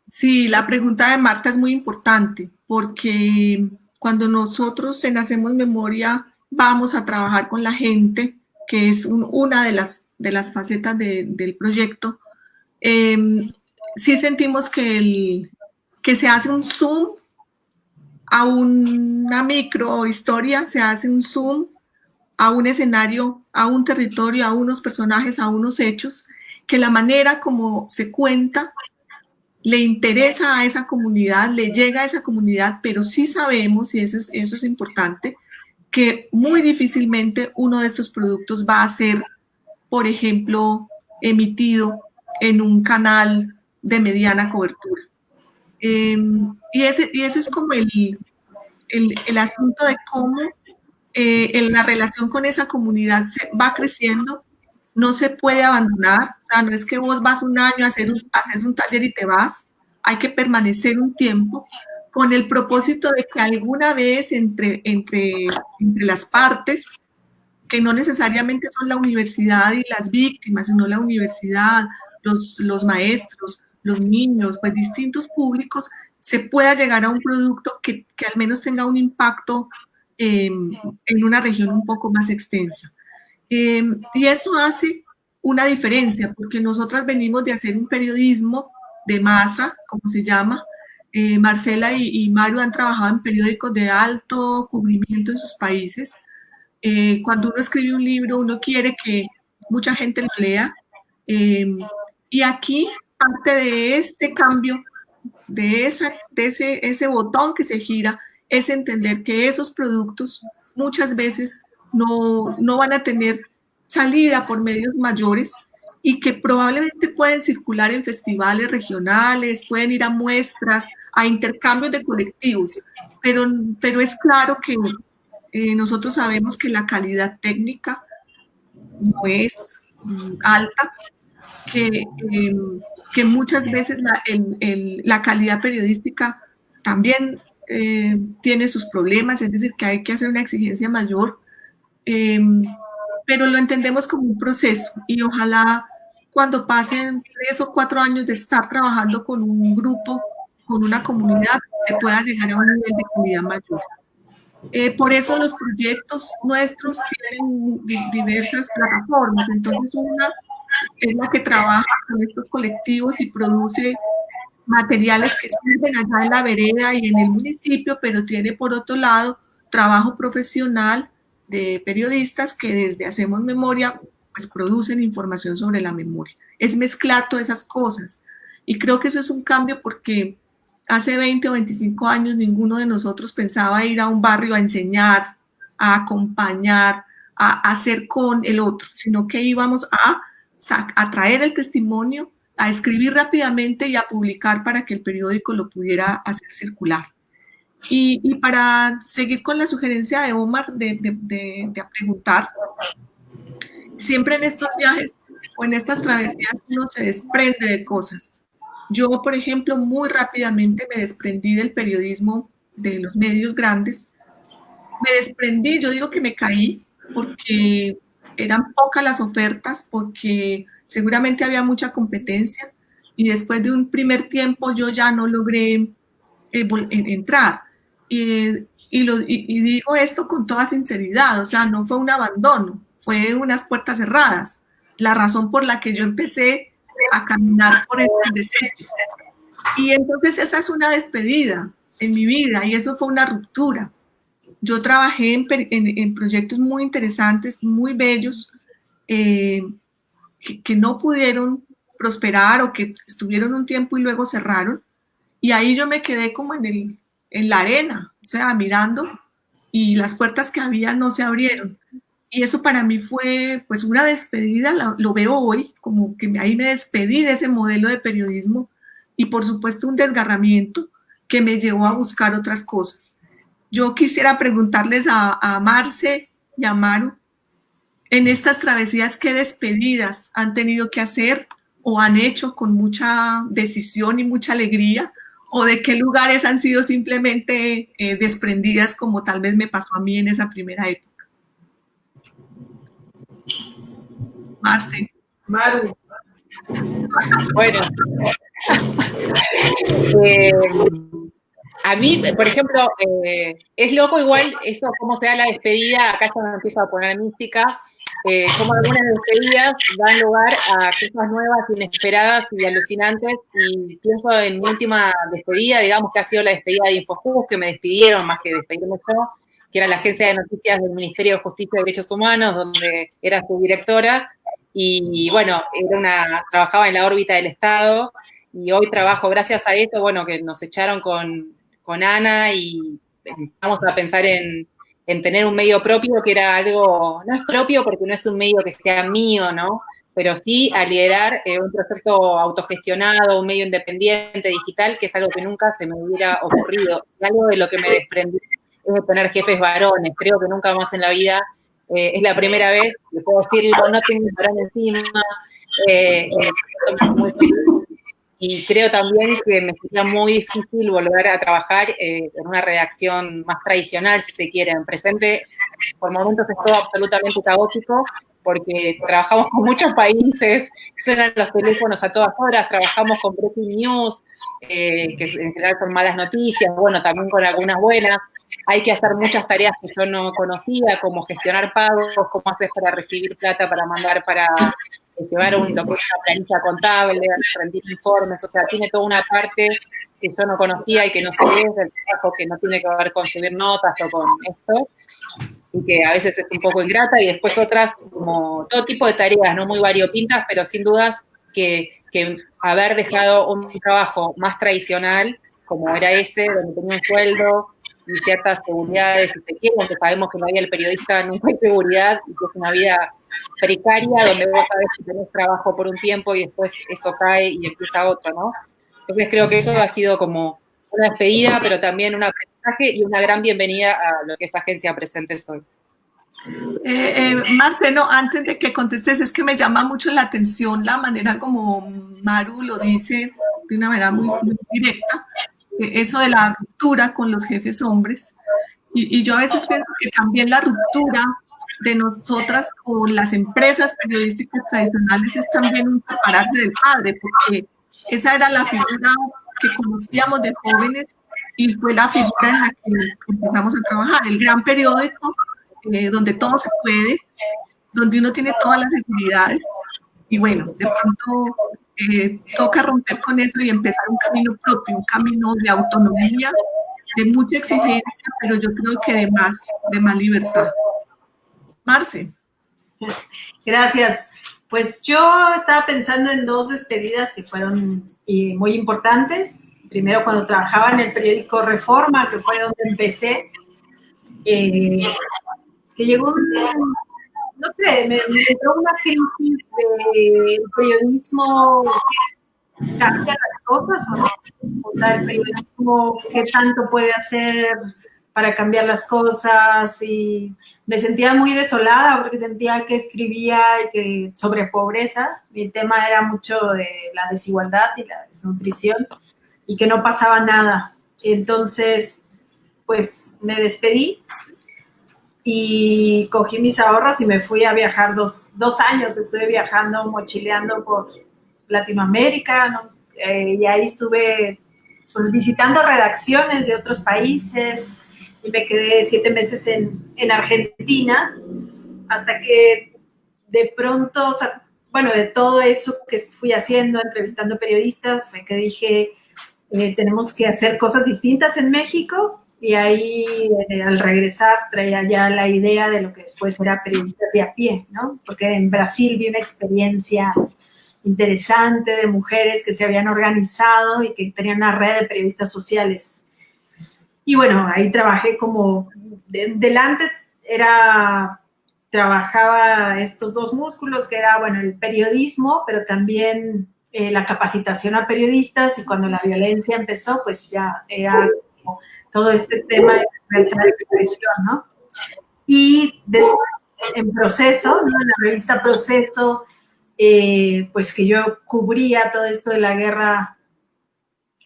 Sí, la pregunta de Marta es muy importante, porque cuando nosotros en Hacemos Memoria vamos a trabajar con la gente, que es una de las facetas del proyecto, sí sentimos que se hace un zoom a una microhistoria, se hace un zoom a un escenario, a un territorio, a unos personajes, a unos hechos, que la manera como se cuenta le interesa a esa comunidad, le llega a esa comunidad, pero sí sabemos, y eso es importante, que muy difícilmente uno de estos productos va a ser, por ejemplo, emitido en un canal de mediana cobertura. Y ese es como el asunto de cómo en la relación con esa comunidad va creciendo, no se puede abandonar, o sea, no es que vos vas un año a haces un taller y te vas, hay que permanecer un tiempo con el propósito de que alguna vez entre las partes, que no necesariamente son la universidad y las víctimas, sino la universidad, los maestros, los niños, pues distintos públicos, se pueda llegar a un producto que al menos tenga un impacto en una región un poco más extensa. Y eso hace una diferencia, porque nosotras venimos de hacer un periodismo de masa, como se llama. Marcela y Maru han trabajado en periódicos de alto cubrimiento en sus países. Cuando uno escribe un libro, uno quiere que mucha gente lo lea. Y aquí, parte de este cambio, de ese botón que se gira, es entender que esos productos muchas veces no van a tener salida por medios mayores y que probablemente pueden circular en festivales regionales, pueden ir a muestras, a intercambios de colectivos, pero es claro que nosotros sabemos que la calidad técnica no es alta, que muchas veces la calidad periodística también tiene sus problemas, es decir, que hay que hacer una exigencia mayor, pero lo entendemos como un proceso y ojalá cuando pasen 3 o 4 años de estar trabajando con un grupo, con una comunidad, se pueda llegar a un nivel de calidad mayor. Por eso los proyectos nuestros tienen diversas plataformas, entonces una es la que trabaja con estos colectivos y produce materiales que sirven allá en la vereda y en el municipio, pero tiene por otro lado trabajo profesional de periodistas que desde Hacemos Memoria pues producen información sobre la memoria. Es mezclar todas esas cosas y creo que eso es un cambio porque hace 20 o 25 años ninguno de nosotros pensaba ir a un barrio a enseñar, a acompañar, a hacer con el otro, sino que íbamos a traer el testimonio, a escribir rápidamente y a publicar para que el periódico lo pudiera hacer circular. Y para seguir con la sugerencia de Omar de preguntar, siempre en estos viajes o en estas travesías uno se desprende de cosas. Yo, por ejemplo, muy rápidamente me desprendí del periodismo de los medios grandes. Me desprendí, yo digo que me caí porque eran pocas las ofertas, porque seguramente había mucha competencia y después de un primer tiempo yo ya no logré entrar. Y digo esto con toda sinceridad, o sea, no fue un abandono, fue unas puertas cerradas. La razón por la que yo empecé a caminar por estos desechos. Y entonces esa es una despedida en mi vida y eso fue una ruptura. Yo trabajé en proyectos muy interesantes, muy bellos, que no pudieron prosperar o que estuvieron un tiempo y luego cerraron. Y ahí yo me quedé como en la arena, o sea, mirando y las puertas que había no se abrieron. Y eso para mí fue pues una despedida, lo veo hoy, como que ahí me despedí de ese modelo de periodismo y por supuesto un desgarramiento que me llevó a buscar otras cosas. Yo quisiera preguntarles a Marce y a Maru, en estas travesías, ¿qué despedidas han tenido que hacer o han hecho con mucha decisión y mucha alegría? ¿O de qué lugares han sido simplemente desprendidas como tal vez me pasó a mí en esa primera época? Marce. Maru. Bueno, a mí, por ejemplo, es loco igual eso, cómo se da la despedida, acá ya me empiezo a poner mística, como algunas despedidas dan lugar a cosas nuevas, inesperadas y alucinantes, y pienso en mi última despedida, digamos que ha sido la despedida de Infojust, que me despidieron más que despedirme yo, que era la agencia de noticias del Ministerio de Justicia y Derechos Humanos, donde era su directora, y bueno, trabajaba en la órbita del Estado, y hoy trabajo gracias a esto, bueno, que nos echaron con Ana y empezamos a pensar en tener un medio propio, que era algo, no es propio porque no es un medio que sea mío, ¿no? Pero sí a liderar un proyecto autogestionado, un medio independiente, digital, que es algo que nunca se me hubiera ocurrido. Y algo de lo que me desprendí es de tener jefes varones. Creo que nunca más en la vida, es la primera vez que puedo decirlo, no tengo un varón encima, muy feliz. Y creo también que me sería muy difícil volver a trabajar en una redacción más tradicional, si se quiere. En presente, por momentos es todo absolutamente caótico, porque trabajamos con muchos países, suenan los teléfonos a todas horas, trabajamos con breaking news, que en general son malas noticias, bueno, también con algunas buenas. Hay que hacer muchas tareas que yo no conocía, como gestionar pagos, cómo haces para recibir plata, para mandar, para llevar lo que es una planilla contable, rendir informes, o sea, tiene toda una parte que yo no conocía y que no se ve del trabajo, que no tiene que ver con subir notas o con esto, y que a veces es un poco ingrata, y después otras, como todo tipo de tareas, no muy variopintas, pero sin dudas que haber dejado un trabajo más tradicional, como era ese, donde tenía un sueldo y ciertas seguridades, si se quiere, aunque sabemos que no había el periodista nunca hay seguridad, y que es una vida precaria, donde vos sabés que tenés trabajo por un tiempo y después eso cae y empieza otro, ¿no? Entonces creo que eso ha sido como una despedida, pero también un aprendizaje y una gran bienvenida a lo que es Agencia Presentes hoy. Marcelo, antes de que contestes, es que me llama mucho la atención la manera como Maru lo dice de una manera muy, muy directa, eso de la ruptura con los jefes hombres. Y yo a veces pienso que también la ruptura de nosotras con las empresas periodísticas tradicionales es también un separarse del padre, porque esa era la figura que conocíamos de jóvenes y fue la figura en la que empezamos a trabajar. El gran periódico, donde todo se puede, donde uno tiene todas las seguridades. Y bueno, de pronto toca romper con eso y empezar un camino propio, un camino de autonomía, de mucha exigencia, pero yo creo que de más libertad. Marce. Gracias. Pues yo estaba pensando en dos despedidas que fueron muy importantes. Primero, cuando trabajaba en el periódico Reforma, que fue donde empecé, que llegó no sé, me entró una crisis de periodismo, ¿cambia las cosas o no? O sea, el periodismo, ¿qué tanto puede hacer para cambiar las cosas? Y me sentía muy desolada porque sentía que escribía y que sobre pobreza. Mi tema era mucho de la desigualdad y la desnutrición y que no pasaba nada. Y entonces, pues me despedí y cogí mis ahorros y me fui a viajar 2 años. Estuve viajando, mochileando por Latinoamérica, ¿no? Y ahí estuve pues visitando redacciones de otros países y me quedé 7 meses en Argentina hasta que de pronto, o sea, bueno, de todo eso que fui haciendo, entrevistando periodistas, fue que dije, tenemos que hacer cosas distintas en México. Y ahí, al regresar, traía ya la idea de lo que después era periodistas de a pie, ¿no? Porque en Brasil vi una experiencia interesante de mujeres que se habían organizado y que tenían una red de periodistas sociales. Y bueno, ahí trabajé como, delante trabajaba estos dos músculos, que era, bueno, el periodismo, pero también la capacitación a periodistas, y cuando la violencia empezó, pues ya era como todo este tema de libertad de expresión, ¿no? Y después, en Proceso, ¿no? En la revista Proceso, pues que yo cubría todo esto de la guerra,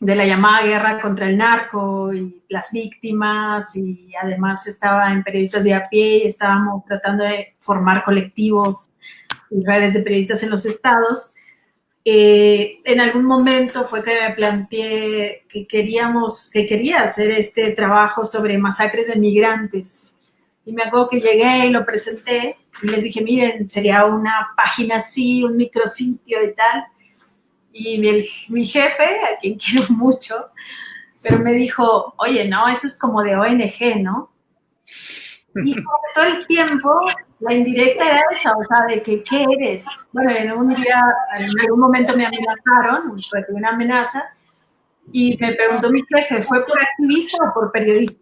de la llamada guerra contra el narco y las víctimas, y además estaba en Periodistas de a pie y estábamos tratando de formar colectivos y redes de periodistas en los estados. En algún momento fue que me planteé que quería hacer este trabajo sobre masacres de migrantes. Y me acuerdo que llegué y lo presenté y les dije, miren, sería una página así, un micrositio y tal. Y mi jefe, a quien quiero mucho, pero me dijo, oye, no, eso es como de ONG, ¿no? Y todo el tiempo la indirecta era esa, o sea, de que, ¿qué eres? Bueno, en algún momento me amenazaron, recibí una amenaza, y me preguntó mi jefe, ¿fue por activista o por periodista?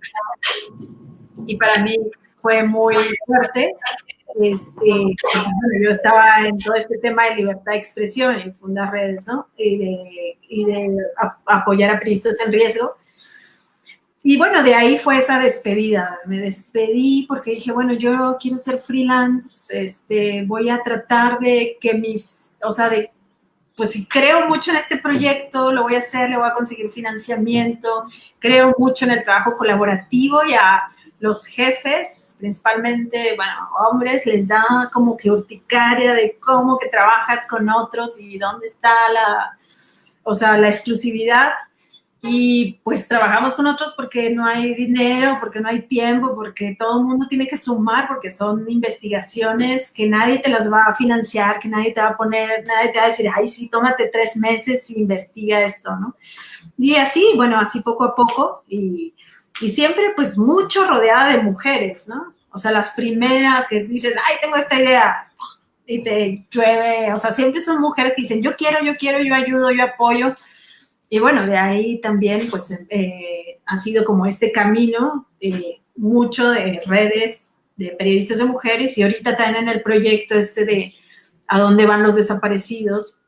Y para mí fue muy fuerte. Yo estaba en todo este tema de libertad de expresión y fundar redes, ¿no? Y de apoyar a periodistas en riesgo. Y bueno, de ahí fue esa despedida. Me despedí porque dije, bueno, yo quiero ser freelance, voy a tratar de que pues si creo mucho en este proyecto, lo voy a hacer, le voy a conseguir financiamiento, creo mucho en el trabajo colaborativo y a los jefes, principalmente, bueno, hombres, les da como que urticaria de cómo que trabajas con otros y dónde está la exclusividad. Y pues trabajamos con otros porque no hay dinero, porque no hay tiempo, porque todo el mundo tiene que sumar, porque son investigaciones que nadie te las va a financiar, que nadie te va a poner, nadie te va a decir, ay, sí, tómate 3 meses y investiga esto, ¿no? Y así, bueno, así poco a poco, y siempre pues mucho rodeada de mujeres, ¿no? O sea, las primeras que dices, ay, tengo esta idea, y te llueve, o sea, siempre son mujeres que dicen, yo quiero, yo ayudo, yo apoyo. Y bueno, de ahí también pues ha sido como este camino mucho de redes de periodistas de mujeres, y ahorita también en el proyecto de ¿A dónde van los desaparecidos?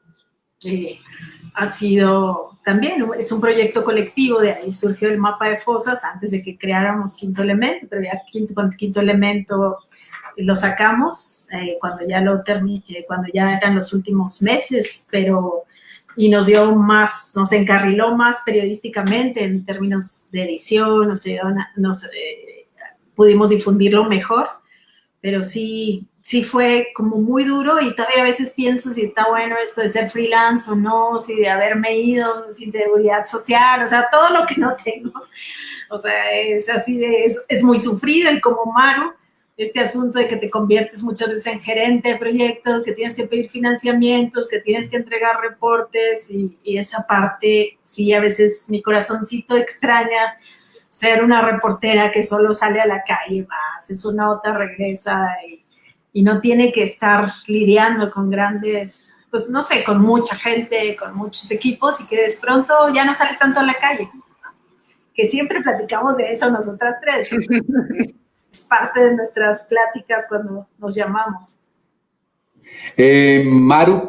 Ha sido también, es un proyecto colectivo, de ahí surgió el mapa de fosas antes de que creáramos Quinto Elemento, pero ya Quinto Elemento lo sacamos cuando ya eran los últimos meses, y nos dio más, nos encarriló más periodísticamente en términos de edición, pudimos difundirlo mejor, pero sí fue como muy duro, y todavía a veces pienso si está bueno esto de ser freelance o no, si de haberme ido sin seguridad social, o sea, todo lo que no tengo, o sea, es así es muy sufrido, el como Maru, este asunto de que te conviertes muchas veces en gerente de proyectos, que tienes que pedir financiamientos, que tienes que entregar reportes, y esa parte, sí, a veces mi corazoncito extraña ser una reportera que solo sale a la calle, va, hace su nota, regresa, y no tiene que estar lidiando con grandes, pues no sé, con mucha gente, con muchos equipos, y que de pronto ya no sales tanto a la calle, ¿no? Que siempre platicamos de eso nosotras tres. Es parte de nuestras pláticas cuando nos llamamos. Maru,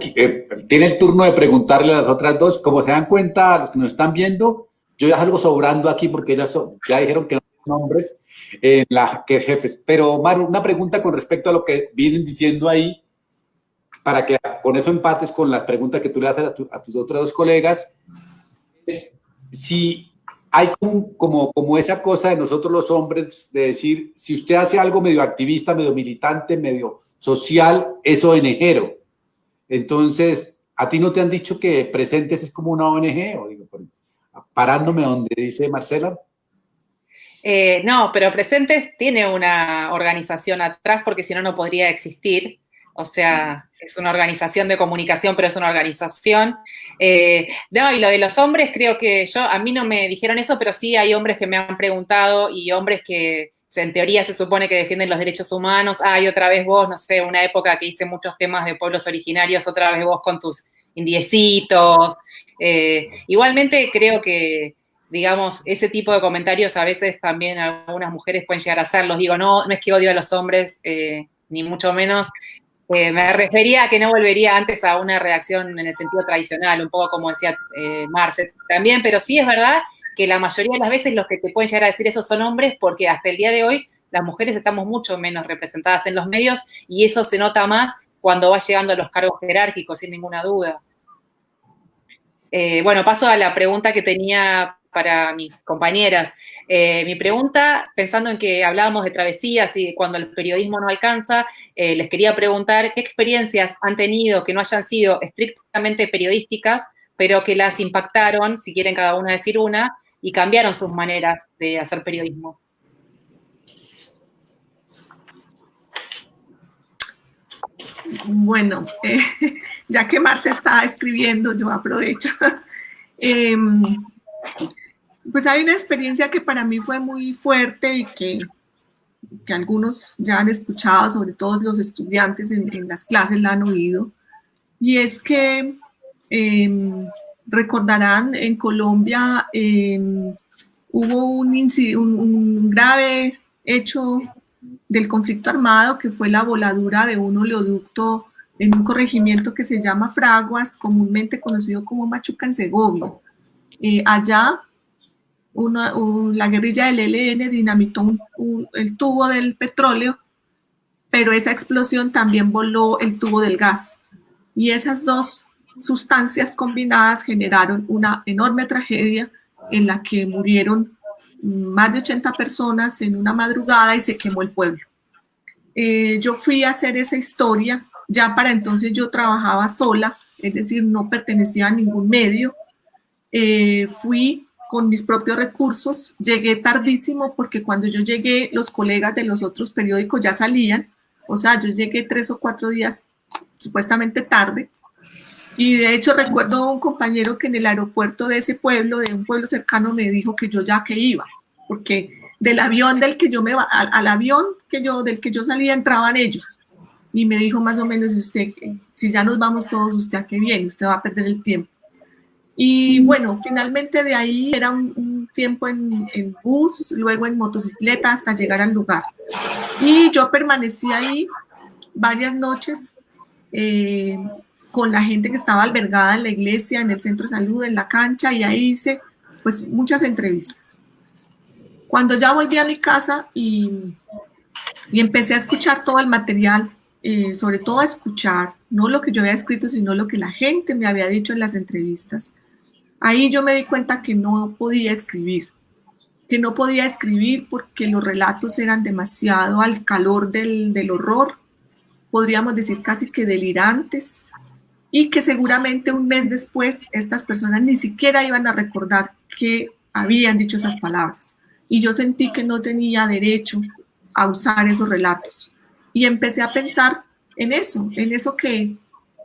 tiene el turno de preguntarle a las otras dos. Como se dan cuenta, los que nos están viendo, yo ya salgo sobrando aquí porque ellas ya dijeron que no son hombres, que jefes. Pero, Maru, una pregunta con respecto a lo que vienen diciendo ahí, para que con eso empates con la pregunta que tú le haces a tus otros dos colegas, es si hay como esa cosa de nosotros los hombres de decir, si usted hace algo medio activista, medio militante, medio social, es ONGero. Entonces, ¿a ti no te han dicho que Presentes es como una ONG? O digo, parándome donde dice Marcela. No, pero Presentes tiene una organización atrás, porque si no, no podría existir. O sea, es una organización de comunicación, pero es una organización. No, y lo de los hombres, creo que a mí no me dijeron eso, pero sí hay hombres que me han preguntado, y hombres que en teoría se supone que defienden los derechos humanos. Y otra vez vos, no sé, una época que hice muchos temas de pueblos originarios, otra vez vos con tus indiecitos. Igualmente creo que, digamos, ese tipo de comentarios a veces también algunas mujeres pueden llegar a hacerlos. Digo, no es que odio a los hombres, ni mucho menos. Me refería a que no volvería antes a una reacción en el sentido tradicional, un poco como decía Marce también, pero sí es verdad que la mayoría de las veces los que te pueden llegar a decir eso son hombres, porque hasta el día de hoy las mujeres estamos mucho menos representadas en los medios, y eso se nota más cuando vas llegando a los cargos jerárquicos, sin ninguna duda. Bueno, paso a la pregunta que tenía para mis compañeras. Mi pregunta, pensando en que hablábamos de travesías y cuando el periodismo no alcanza, les quería preguntar qué experiencias han tenido que no hayan sido estrictamente periodísticas, pero que las impactaron, si quieren cada una decir una, y cambiaron sus maneras de hacer periodismo. Bueno, ya que Marce está escribiendo, yo aprovecho. Pues hay una experiencia que para mí fue muy fuerte y que algunos ya han escuchado, sobre todo los estudiantes en las clases la han oído, y es que recordarán, en Colombia hubo un grave hecho del conflicto armado, que fue la voladura de un oleoducto en un corregimiento que se llama Fraguas, comúnmente conocido como Machuca en Segovia. Allá la guerrilla del ELN dinamitó el tubo del petróleo, pero esa explosión también voló el tubo del gas. Y esas dos sustancias combinadas generaron una enorme tragedia en la que murieron más de 80 personas en una madrugada y se quemó el pueblo. Yo fui a hacer esa historia, ya para entonces yo trabajaba sola, es decir, no pertenecía a ningún medio. Fui con mis propios recursos, llegué tardísimo porque cuando yo llegué los colegas de los otros periódicos ya salían, o sea, yo llegué 3 o 4 días supuestamente tarde. Y de hecho recuerdo un compañero que en el aeropuerto de ese pueblo, de un pueblo cercano, me dijo que yo ya que iba, porque del avión del que yo al avión del que yo salía entraban ellos. Y me dijo más o menos, usted, si ya nos vamos todos, ¿usted a qué viene? Usted va a perder el tiempo. Y bueno, finalmente de ahí era un tiempo en bus, luego en motocicleta hasta llegar al lugar. Y yo permanecí ahí varias noches con la gente que estaba albergada en la iglesia, en el centro de salud, en la cancha, y ahí hice pues muchas entrevistas. Cuando ya volví a mi casa y empecé a escuchar todo el material, sobre todo a escuchar, no lo que yo había escrito, sino lo que la gente me había dicho en las entrevistas, ahí yo me di cuenta que no podía escribir porque los relatos eran demasiado al calor del horror, podríamos decir casi que delirantes, y que seguramente un mes después estas personas ni siquiera iban a recordar que habían dicho esas palabras. Y yo sentí que no tenía derecho a usar esos relatos. Y empecé a pensar en eso que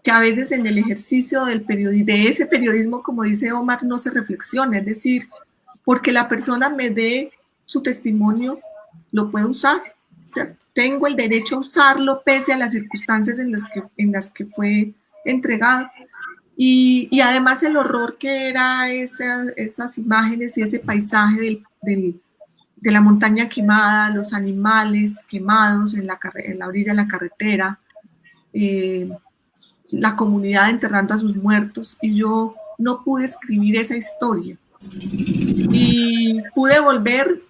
a veces en el ejercicio de ese periodismo, como dice Omar, no se reflexiona. Es decir, porque la persona me dé su testimonio, lo puedo usar, ¿cierto? Tengo el derecho a usarlo pese a las circunstancias en las que fue entregado. Y además el horror que era esas imágenes y ese paisaje de la montaña quemada, los animales quemados en la orilla de la carretera, la comunidad enterrando a sus muertos, y yo no pude escribir esa historia. Y pude volver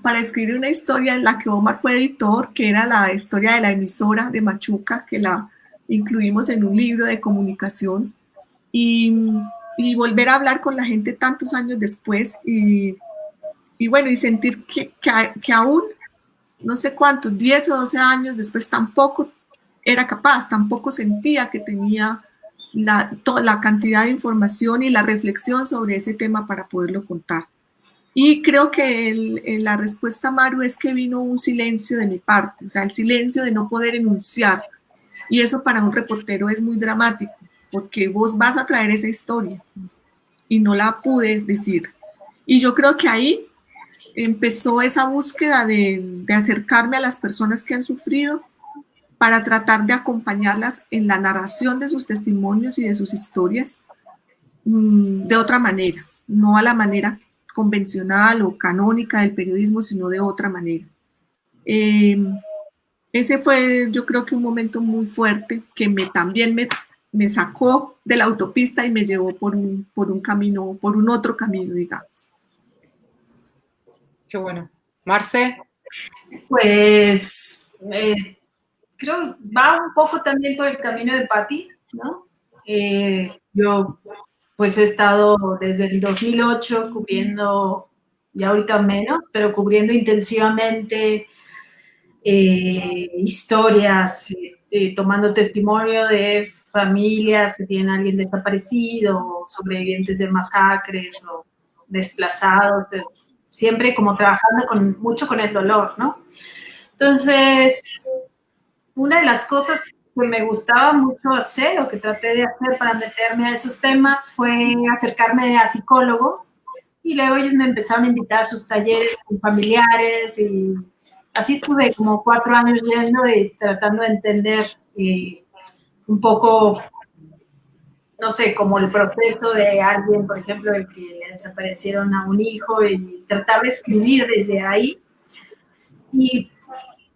para escribir una historia en la que Omar fue editor, que era la historia de la emisora de Machuca, que la incluimos en un libro de comunicación, y volver a hablar con la gente tantos años después y bueno, y sentir que aún, no sé cuántos, 10 o 12 años después, tampoco era capaz, tampoco sentía que tenía toda la cantidad de información y la reflexión sobre ese tema para poderlo contar. Y creo que la respuesta, Maru, es que vino un silencio de mi parte, o sea, el silencio de no poder enunciar. Y eso para un reportero es muy dramático, porque vos vas a traer esa historia y no la pude decir. Y yo creo que ahí empezó esa búsqueda de acercarme a las personas que han sufrido para tratar de acompañarlas en la narración de sus testimonios y de sus historias de otra manera, no a la manera convencional o canónica del periodismo, sino de otra manera. Ese fue, yo creo que un momento muy fuerte que también me sacó de la autopista y me llevó por un camino, por un otro camino, digamos. Qué bueno. Marce. Pues creo que va un poco también por el camino de Patti, ¿no? Yo pues he estado desde el 2008 cubriendo, ya ahorita menos, pero cubriendo intensivamente historias, tomando testimonio de familias que tienen a alguien desaparecido, sobrevivientes de masacres o desplazados, siempre como trabajando mucho con el dolor, ¿no? Entonces, una de las cosas que me gustaba mucho hacer o que traté de hacer para meterme a esos temas fue acercarme a psicólogos, y luego ellos me empezaron a invitar a sus talleres con familiares, y así estuve como 4 años yendo y tratando de entender un poco, no sé, como el proceso de alguien, por ejemplo, el que le desaparecieron a un hijo, y tratar de escribir desde ahí. Y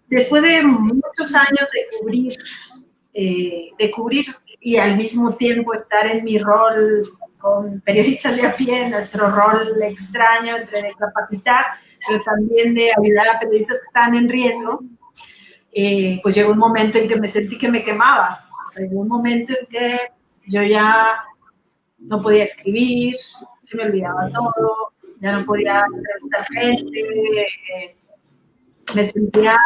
después de muchos años de cubrir y al mismo tiempo estar en mi rol con periodistas de a pie, nuestro rol extraño entre de capacitar, pero también de ayudar a periodistas que están en riesgo, pues llegó un momento en que me sentí que me quemaba. O sea, llegó un momento en que yo ya no podía escribir, se me olvidaba todo, ya no podía entrevistar gente, me sentía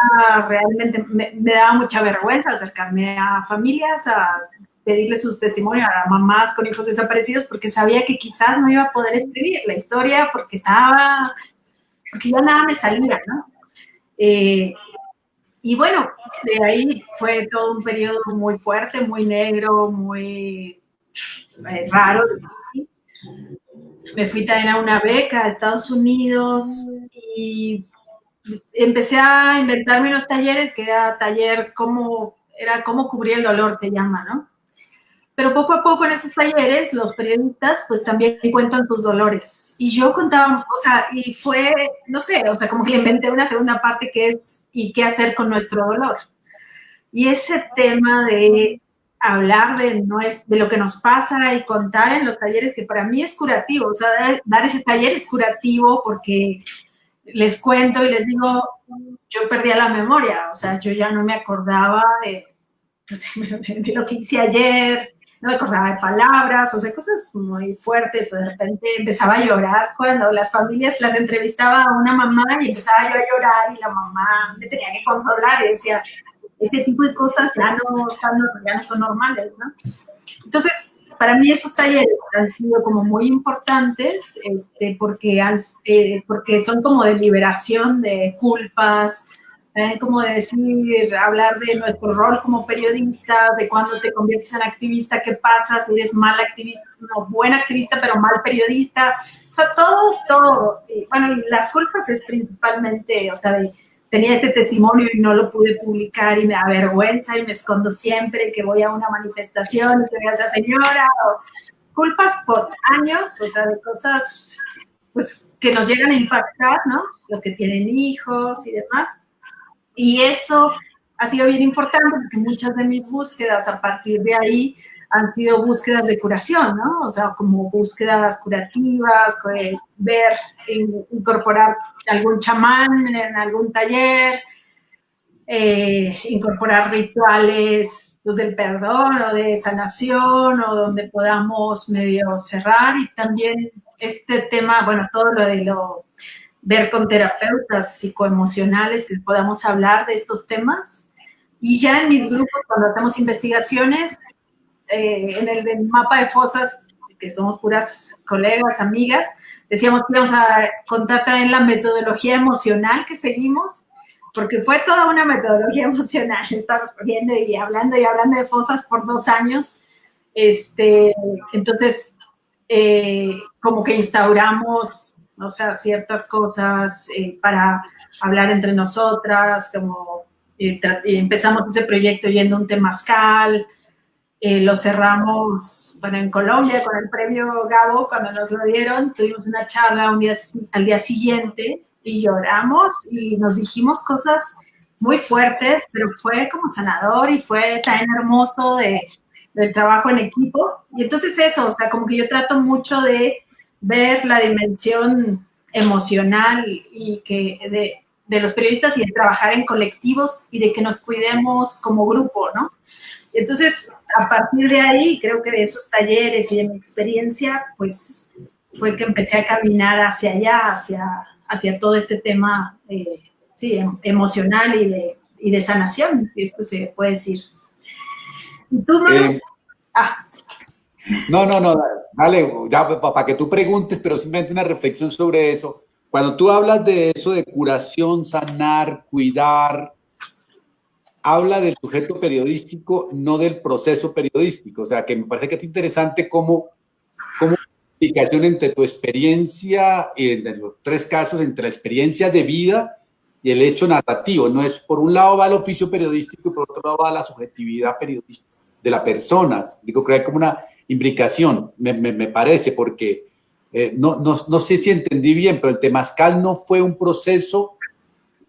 realmente, me daba mucha vergüenza acercarme a familias, a pedirles sus testimonios a mamás con hijos desaparecidos, porque sabía que quizás no iba a poder escribir la historia porque ya nada me salía, ¿no? Y bueno, de ahí fue todo un periodo muy fuerte, muy negro, muy raro, difícil. Me fui también a una beca a Estados Unidos y empecé a inventarme unos talleres, que era cómo cubrir el dolor, se llama, ¿no? Pero poco a poco en esos talleres, los periodistas pues también cuentan sus dolores. Y yo contaba, o sea, y fue, no sé, o sea, como que le inventé una segunda parte que es, ¿y qué hacer con nuestro dolor? Y ese tema de hablar de lo que nos pasa y contar en los talleres, que para mí es curativo, o sea, dar ese taller es curativo porque les cuento y les digo, yo perdía la memoria, o sea, yo ya no me acordaba de lo que hice ayer, no me acordaba de palabras, o sea, cosas muy fuertes, o de repente empezaba a llorar cuando las familias las entrevistaba a una mamá y empezaba yo a llorar y la mamá me tenía que consolar y decía, este tipo de cosas ya no son normales, ¿no? Entonces, para mí esos talleres han sido como muy importantes porque son como de liberación de culpas, como de decir, hablar de nuestro rol como periodistas, de cuando te conviertes en activista, qué pasa si eres mal activista, no, buen activista, pero mal periodista. O sea, todo. Y, bueno, y las culpas es principalmente, o sea, tenía este testimonio y no lo pude publicar y me da vergüenza y me escondo siempre que voy a una manifestación y que vea a esa señora, o culpas por años, o sea, de cosas pues que nos llegan a impactar, ¿no? Los que tienen hijos y demás. Y eso ha sido bien importante porque muchas de mis búsquedas a partir de ahí han sido búsquedas de curación, ¿no? O sea, como búsquedas curativas, incorporar algún chamán en algún taller, incorporar rituales pues, del perdón o de sanación o donde podamos medio cerrar y también este tema, bueno, todo ver con terapeutas psicoemocionales que podamos hablar de estos temas. Y ya en mis grupos, cuando hacemos investigaciones, en el mapa de fosas, que somos puras colegas, amigas, decíamos que íbamos a contar también la metodología emocional que seguimos, porque fue toda una metodología emocional, estar viendo y hablando de fosas por 2 años. Entonces, como que instauramos, o sea, ciertas cosas para hablar entre nosotras, como empezamos ese proyecto yendo a un temazcal, lo cerramos, bueno, en Colombia con el premio Gabo, cuando nos lo dieron, tuvimos una charla al día siguiente y lloramos y nos dijimos cosas muy fuertes, pero fue como sanador y fue tan hermoso del trabajo en equipo. Y entonces eso, o sea, como que yo trato mucho de ver la dimensión emocional y de los periodistas y de trabajar en colectivos y de que nos cuidemos como grupo, ¿no? Entonces, a partir de ahí, creo que de esos talleres y de mi experiencia, pues fue que empecé a caminar hacia allá, hacia todo este tema emocional y de sanación, si es que se puede decir. ¿Y tú, Manu? No, dale, ya para que tú preguntes, pero simplemente una reflexión sobre eso. Cuando tú hablas de eso de curación, sanar, cuidar, habla del sujeto periodístico, no del proceso periodístico. O sea, que me parece que es interesante cómo explicación entre tu experiencia, en los 3 casos, entre la experiencia de vida y el hecho narrativo. No es, por un lado va el oficio periodístico y por otro lado va la subjetividad periodística de la persona. Digo, creo que hay como una imbricación, me parece, porque no sé si entendí bien, pero el temazcal no fue un proceso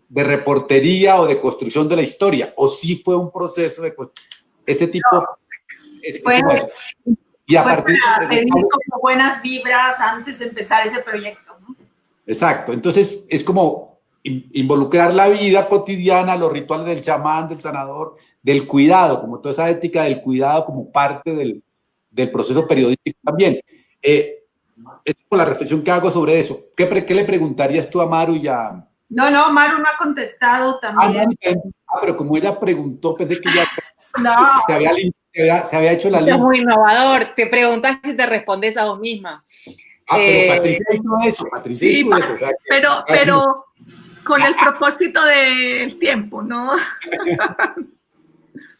de reportería o de construcción de la historia, o sí fue un proceso de ese tipo. No, es fue, como eso. Y a partir de pedir como buenas vibras antes de empezar ese proyecto, ¿no? Exacto, entonces es como involucrar la vida cotidiana, los rituales del chamán, del sanador, del cuidado, como toda esa ética del cuidado como parte del proceso periodístico también. es como la reflexión que hago sobre eso. ¿Qué le preguntarías tú a Maru y a... No, Maru no ha contestado también. Pero como ella preguntó, pensé que ya No. se había hecho la Es lista. muy innovador. Te preguntás y te respondés a vos misma. Pero Patricia hizo eso. Patricia Sí, hizo eso. O sea, pero con el propósito del tiempo, ¿no?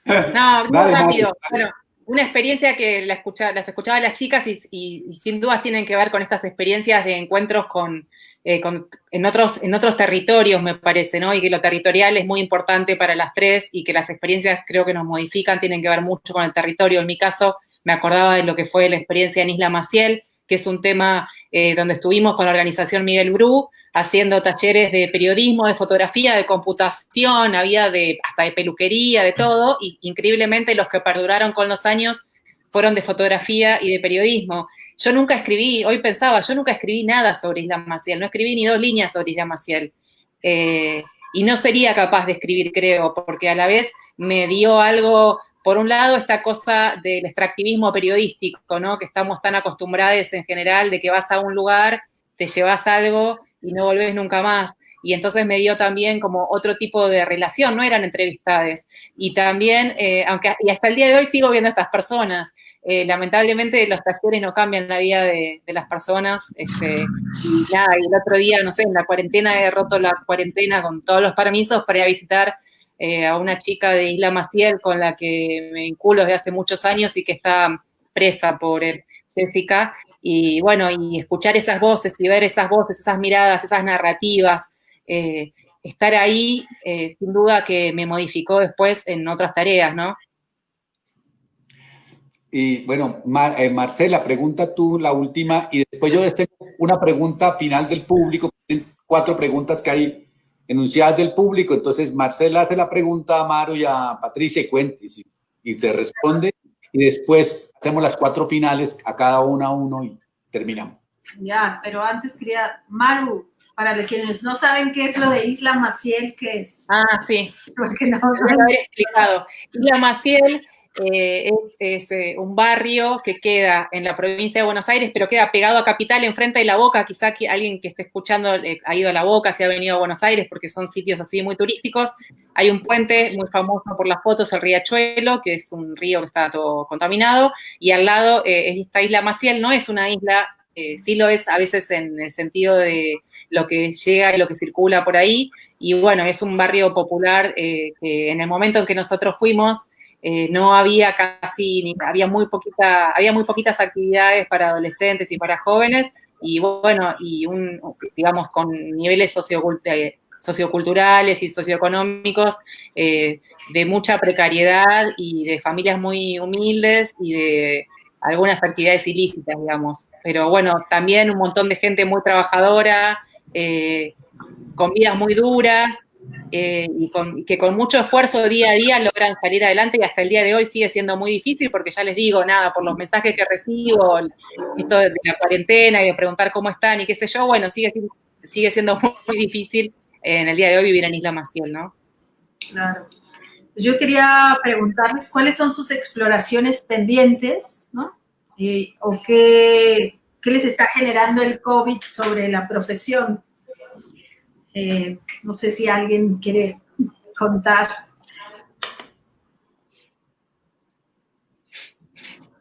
No, muy Dale, rápido. Maru. Bueno, una experiencia que las escuchaba a las chicas y sin dudas tienen que ver con estas experiencias de encuentros en otros territorios, me parece, ¿no? Y que lo territorial es muy importante para las tres y que las experiencias creo que nos modifican, tienen que ver mucho con el territorio. En mi caso, me acordaba de lo que fue la experiencia en Isla Maciel, que es un tema donde estuvimos con la organización Miguel Bru, haciendo talleres de periodismo, de fotografía, de computación, había hasta de peluquería, de todo, y increíblemente los que perduraron con los años fueron de fotografía y de periodismo. Yo nunca escribí, hoy pensaba, yo nunca escribí nada sobre Isla Maciel, no escribí ni 2 líneas sobre Isla Maciel. Y no sería capaz de escribir, creo, porque a la vez me dio algo, por un lado, esta cosa del extractivismo periodístico, ¿no? Que estamos tan acostumbrados en general de que vas a un lugar, te llevas algo y no volvés nunca más. Y entonces me dio también como otro tipo de relación, no eran entrevistades. Y también, y hasta el día de hoy sigo viendo a estas personas. Lamentablemente los talleres no cambian la vida de las personas. Y nada, y el otro día, no sé, en la cuarentena he roto la cuarentena con todos los permisos para ir a visitar a una chica de Isla Maciel con la que me vinculo desde hace muchos años y que está presa, pobre Jessica. Y bueno, y escuchar esas voces y ver esas voces, esas miradas, esas narrativas, estar ahí, sin duda que me modificó después en otras tareas, ¿no? Y bueno, Marcela, pregunta tú la última y después yo tengo una pregunta final del público, 4 preguntas que hay enunciadas del público, entonces Marcela hace la pregunta a Maru y a Patricia y cuente y te responde y después hacemos las 4 finales a cada uno y terminamos. Ya, pero antes quería, Maru, para quienes no saben qué es lo de Isla Maciel, ¿qué es? Ah, sí. Porque no lo había explicado. Isla Maciel es un barrio que queda en la provincia de Buenos Aires, pero queda pegado a Capital, enfrente de La Boca. Quizá que alguien que esté escuchando ha ido a La Boca, se ha venido a Buenos Aires, porque son sitios así muy turísticos. Hay un puente muy famoso por las fotos, el Riachuelo, que es un río que está todo contaminado, y al lado esta Isla Maciel. No es una isla, sí lo es a veces en el sentido de lo que llega y lo que circula por ahí, y bueno, es un barrio popular que en el momento en que nosotros fuimos, no había casi, había muy poquitas actividades para adolescentes y para jóvenes, y bueno, digamos, con niveles socioculturales y socioeconómicos de mucha precariedad y de familias muy humildes y de algunas actividades ilícitas, digamos. Pero bueno, también un montón de gente muy trabajadora, con vidas muy duras, y que con mucho esfuerzo día a día logran salir adelante, y hasta el día de hoy sigue siendo muy difícil porque ya les digo, nada, por los mensajes que recibo, esto de la cuarentena y de preguntar cómo están y qué sé yo, bueno, sigue siendo muy difícil en el día de hoy vivir en Isla Maciel, ¿no? Claro. Yo quería preguntarles cuáles son sus exploraciones pendientes, ¿no? O qué les está generando el COVID sobre la profesión. No sé si alguien quiere contar.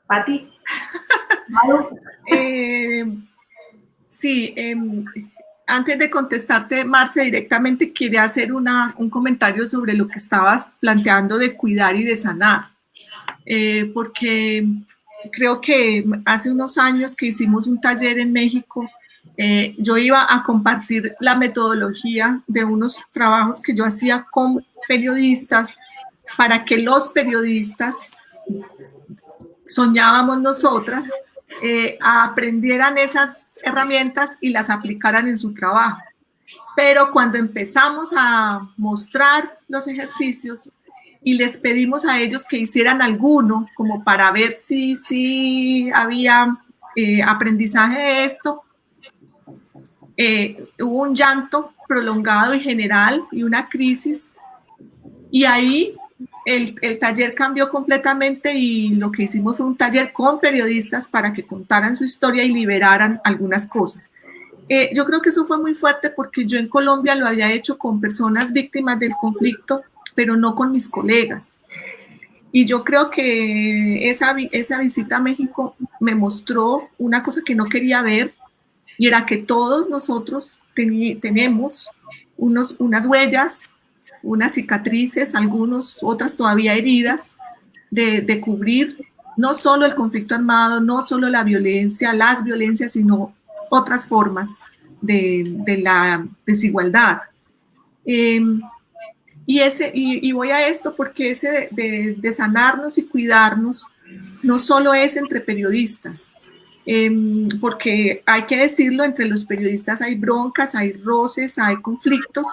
¿Pati? Sí, antes de contestarte, Marce, directamente quería hacer un comentario sobre lo que estabas planteando de cuidar y de sanar, porque creo que hace unos años que hicimos un taller en México, yo iba a compartir la metodología de unos trabajos que yo hacía con periodistas para que los periodistas, soñábamos nosotras, aprendieran esas herramientas y las aplicaran en su trabajo. Pero cuando empezamos a mostrar los ejercicios y les pedimos a ellos que hicieran alguno como para ver si había aprendizaje de esto, hubo un llanto prolongado y general y una crisis, y ahí el taller cambió completamente y lo que hicimos fue un taller con periodistas para que contaran su historia y liberaran algunas cosas. Yo creo que eso fue muy fuerte porque yo en Colombia lo había hecho con personas víctimas del conflicto, pero no con mis colegas. Y yo creo que esa visita a México me mostró una cosa que no quería ver, y era que todos nosotros tenemos unas huellas, unas cicatrices, otras todavía heridas, de cubrir no solo el conflicto armado, no solo la violencia, las violencias, sino otras formas de la desigualdad. Y voy a esto porque ese de sanarnos y cuidarnos no solo es entre periodistas, porque hay que decirlo, entre los periodistas hay broncas, hay roces, hay conflictos,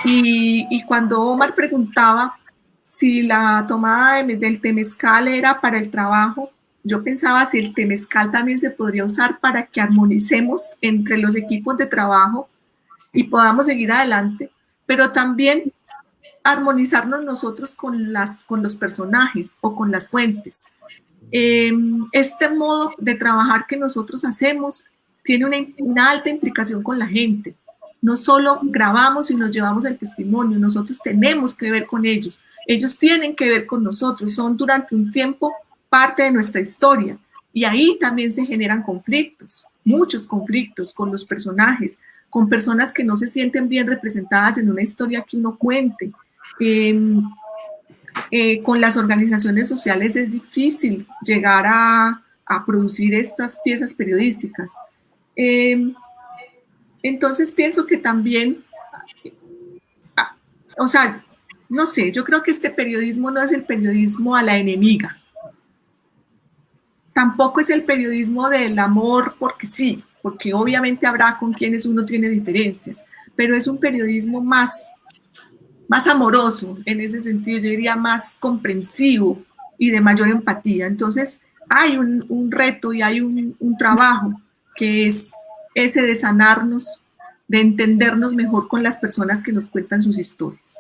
y cuando Omar preguntaba si la tomada del temezcal era para el trabajo, yo pensaba si el temezcal también se podría usar para que armonicemos entre los equipos de trabajo y podamos seguir adelante, pero también armonizarnos nosotros con los personajes o con las fuentes. Este modo de trabajar que nosotros hacemos tiene una alta implicación con la gente. No solo grabamos y nos llevamos el testimonio, nosotros tenemos que ver con ellos. Ellos tienen que ver con nosotros, son durante un tiempo parte de nuestra historia. Y ahí también se generan conflictos, muchos conflictos con los personajes, con personas que no se sienten bien representadas en una historia que uno cuente. Con las organizaciones sociales es difícil llegar a producir estas piezas periodísticas. Entonces pienso que también, o sea, no sé, yo creo que este periodismo no es el periodismo a la enemiga. Tampoco es el periodismo del amor porque sí, porque obviamente habrá con quienes uno tiene diferencias, pero es un periodismo más amoroso en ese sentido, yo diría más comprensivo y de mayor empatía. Entonces hay un reto y hay un trabajo que es ese de sanarnos, de entendernos mejor con las personas que nos cuentan sus historias.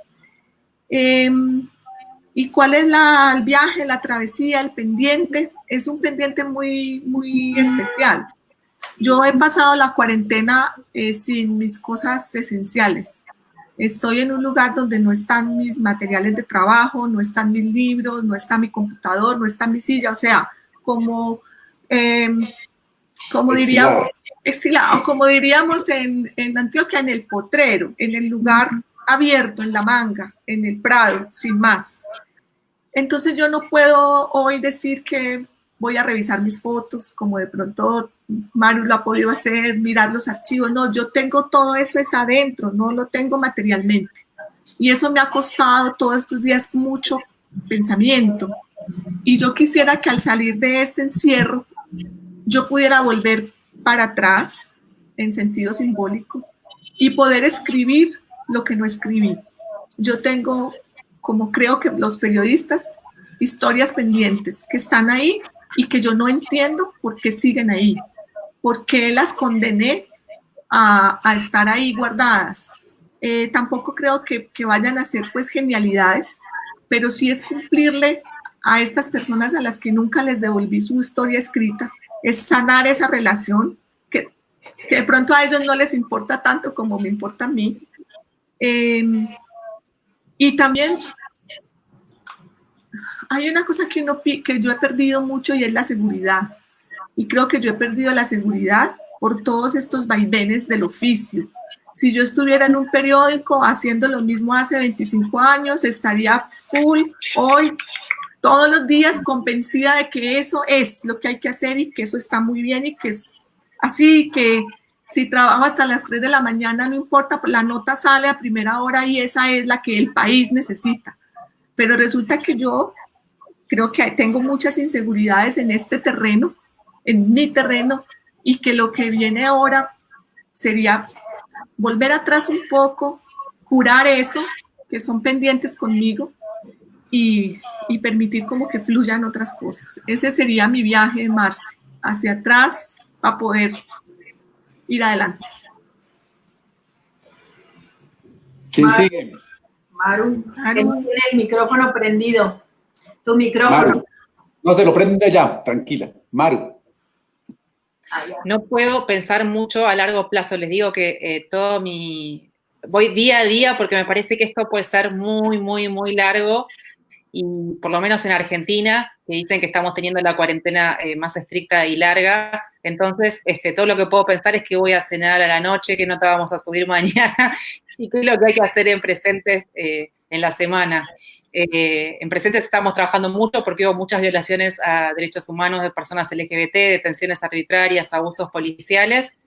¿Y cuál es el viaje, la travesía, el pendiente? Es un pendiente muy, muy especial. Yo he pasado la cuarentena sin mis cosas esenciales. Estoy en un lugar donde no están mis materiales de trabajo, no están mis libros, no está mi computador, no está mi silla, o sea, como diríamos, exilado, como diríamos en Antioquia, en el potrero, en el lugar abierto, en la manga, en el prado, sin más. Entonces yo no puedo hoy decir que voy a revisar mis fotos, como de pronto Maru lo ha podido hacer, mirar los archivos. No, yo tengo todo eso es adentro, no lo tengo materialmente. Y eso me ha costado todos estos días mucho pensamiento. Y yo quisiera que al salir de este encierro, yo pudiera volver para atrás, en sentido simbólico, y poder escribir lo que no escribí. Yo tengo, como creo que los periodistas, historias pendientes que están ahí y que yo no entiendo por qué siguen ahí, por qué las condené a estar ahí guardadas. Tampoco creo que vayan a ser pues genialidades, pero sí es cumplirle a estas personas a las que nunca les devolví su historia escrita, es sanar esa relación que de pronto a ellos no les importa tanto como me importa a mí. Y también hay una cosa que yo he perdido mucho y es la seguridad. Y creo que yo he perdido la seguridad por todos estos vaivenes del oficio. Si yo estuviera en un periódico haciendo lo mismo hace 25 años, estaría full hoy, todos los días, convencida de que eso es lo que hay que hacer y que eso está muy bien y que es así, que si trabajo hasta las 3 de la mañana, no importa, la nota sale a primera hora y esa es la que el país necesita. Pero resulta que yo creo que tengo muchas inseguridades en este terreno, en mi terreno, y que lo que viene ahora sería volver atrás un poco, curar eso, que son pendientes conmigo, y permitir como que fluyan otras cosas. Ese sería mi viaje de Marce, hacia atrás para poder ir adelante. ¿Quién sigue? Maru, que no tiene el micrófono prendido. Tu micrófono. Maru, no se lo prende ya, tranquila. Maru. No puedo pensar mucho a largo plazo. Les digo que voy día a día porque me parece que esto puede ser muy, muy, muy largo. Y por lo menos en Argentina, que dicen que estamos teniendo la cuarentena más estricta y larga, entonces todo lo que puedo pensar es que voy a cenar a la noche, que no te vamos a subir mañana, y qué es lo que hay que hacer en Presentes en la semana. En Presentes estamos trabajando mucho porque hubo muchas violaciones a derechos humanos de personas LGBT, detenciones arbitrarias, abusos policiales,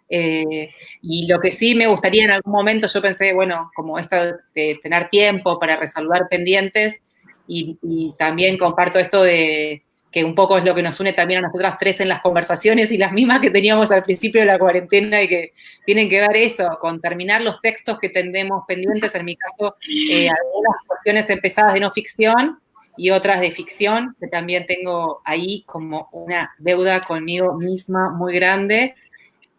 y lo que sí me gustaría en algún momento, yo pensé, bueno, como esto de tener tiempo para resolver pendientes, y también comparto esto de que un poco es lo que nos une también a nosotras tres en las conversaciones y las mismas que teníamos al principio de la cuarentena y que tienen que ver eso, con terminar los textos que tenemos pendientes, en mi caso, algunas cuestiones empezadas de no ficción y otras de ficción, que también tengo ahí como una deuda conmigo misma muy grande,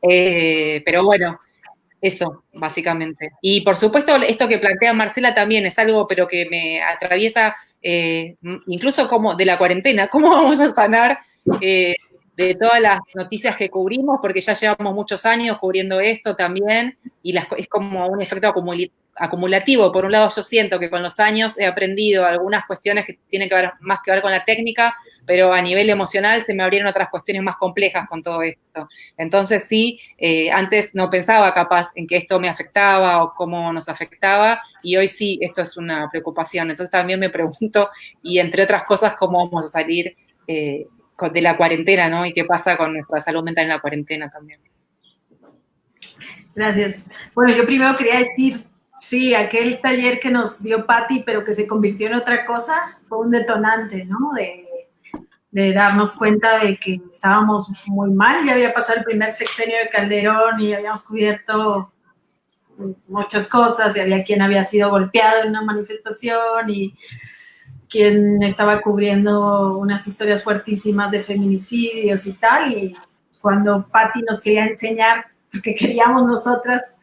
pero bueno, eso, básicamente. Y por supuesto, esto que plantea Marcela también es algo, pero que me atraviesa incluso como de la cuarentena. ¿Cómo vamos a sanar de todas las noticias que cubrimos? Porque ya llevamos muchos años cubriendo esto también, y es como un efecto acumulativo. Por un lado, yo siento que con los años he aprendido algunas cuestiones que tienen que ver más que ver con la técnica, pero a nivel emocional se me abrieron otras cuestiones más complejas con todo esto. Entonces sí, antes no pensaba capaz en que esto me afectaba o cómo nos afectaba, y hoy sí, esto es una preocupación. Entonces también me pregunto, y entre otras cosas, cómo vamos a salir de la cuarentena, ¿no? Y qué pasa con nuestra salud mental en la cuarentena también. Gracias. Bueno, yo primero quería decir, sí, aquel taller que nos dio Patti, pero que se convirtió en otra cosa, fue un detonante, ¿no? De darnos cuenta de que estábamos muy mal. Ya había pasado el primer sexenio de Calderón y habíamos cubierto muchas cosas, y había quien había sido golpeado en una manifestación y quien estaba cubriendo unas historias fuertísimas de feminicidios y tal. Y cuando Patti nos quería enseñar, porque queríamos nosotras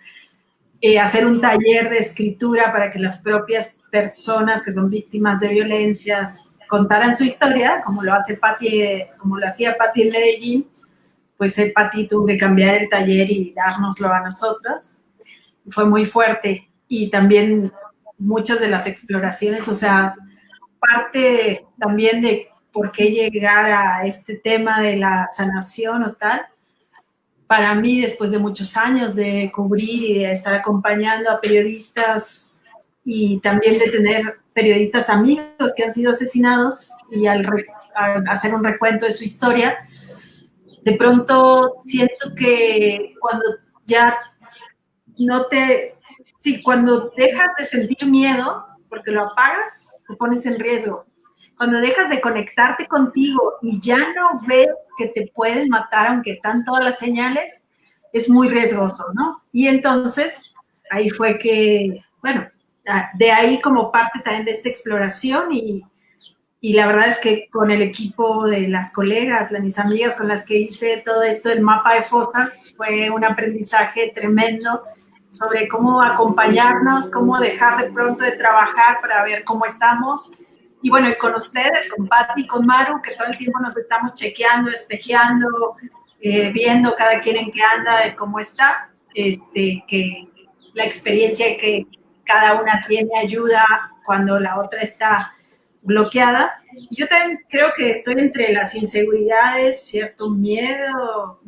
hacer un taller de escritura para que las propias personas que son víctimas de violencias contaran su historia, como lo hacía Patti en Medellín, pues Patti tuvo que cambiar el taller y dárnoslo a nosotras. Fue muy fuerte. Y también muchas de las exploraciones, o sea, parte también de por qué llegar a este tema de la sanación o tal, para mí, después de muchos años de cubrir y de estar acompañando a periodistas y también de tener periodistas amigos que han sido asesinados, y al hacer un recuento de su historia, de pronto siento que cuando ya cuando dejas de sentir miedo, porque lo apagas, te pones en riesgo. Cuando dejas de conectarte contigo y ya no ves que te pueden matar, aunque están todas las señales, es muy riesgoso, ¿no? Y entonces, ahí fue que, bueno, de ahí como parte también de esta exploración, y la verdad es que con el equipo de las colegas, mis amigas con las que hice todo esto, el mapa de fosas, fue un aprendizaje tremendo sobre cómo acompañarnos, cómo dejar de pronto de trabajar para ver cómo estamos. Y bueno, y con ustedes, con Patti, con Maru, que todo el tiempo nos estamos chequeando, espejeando, viendo cada quien en qué anda, cómo está, que la experiencia que cada una tiene ayuda cuando la otra está bloqueada. Y yo también creo que estoy entre las inseguridades, cierto miedo,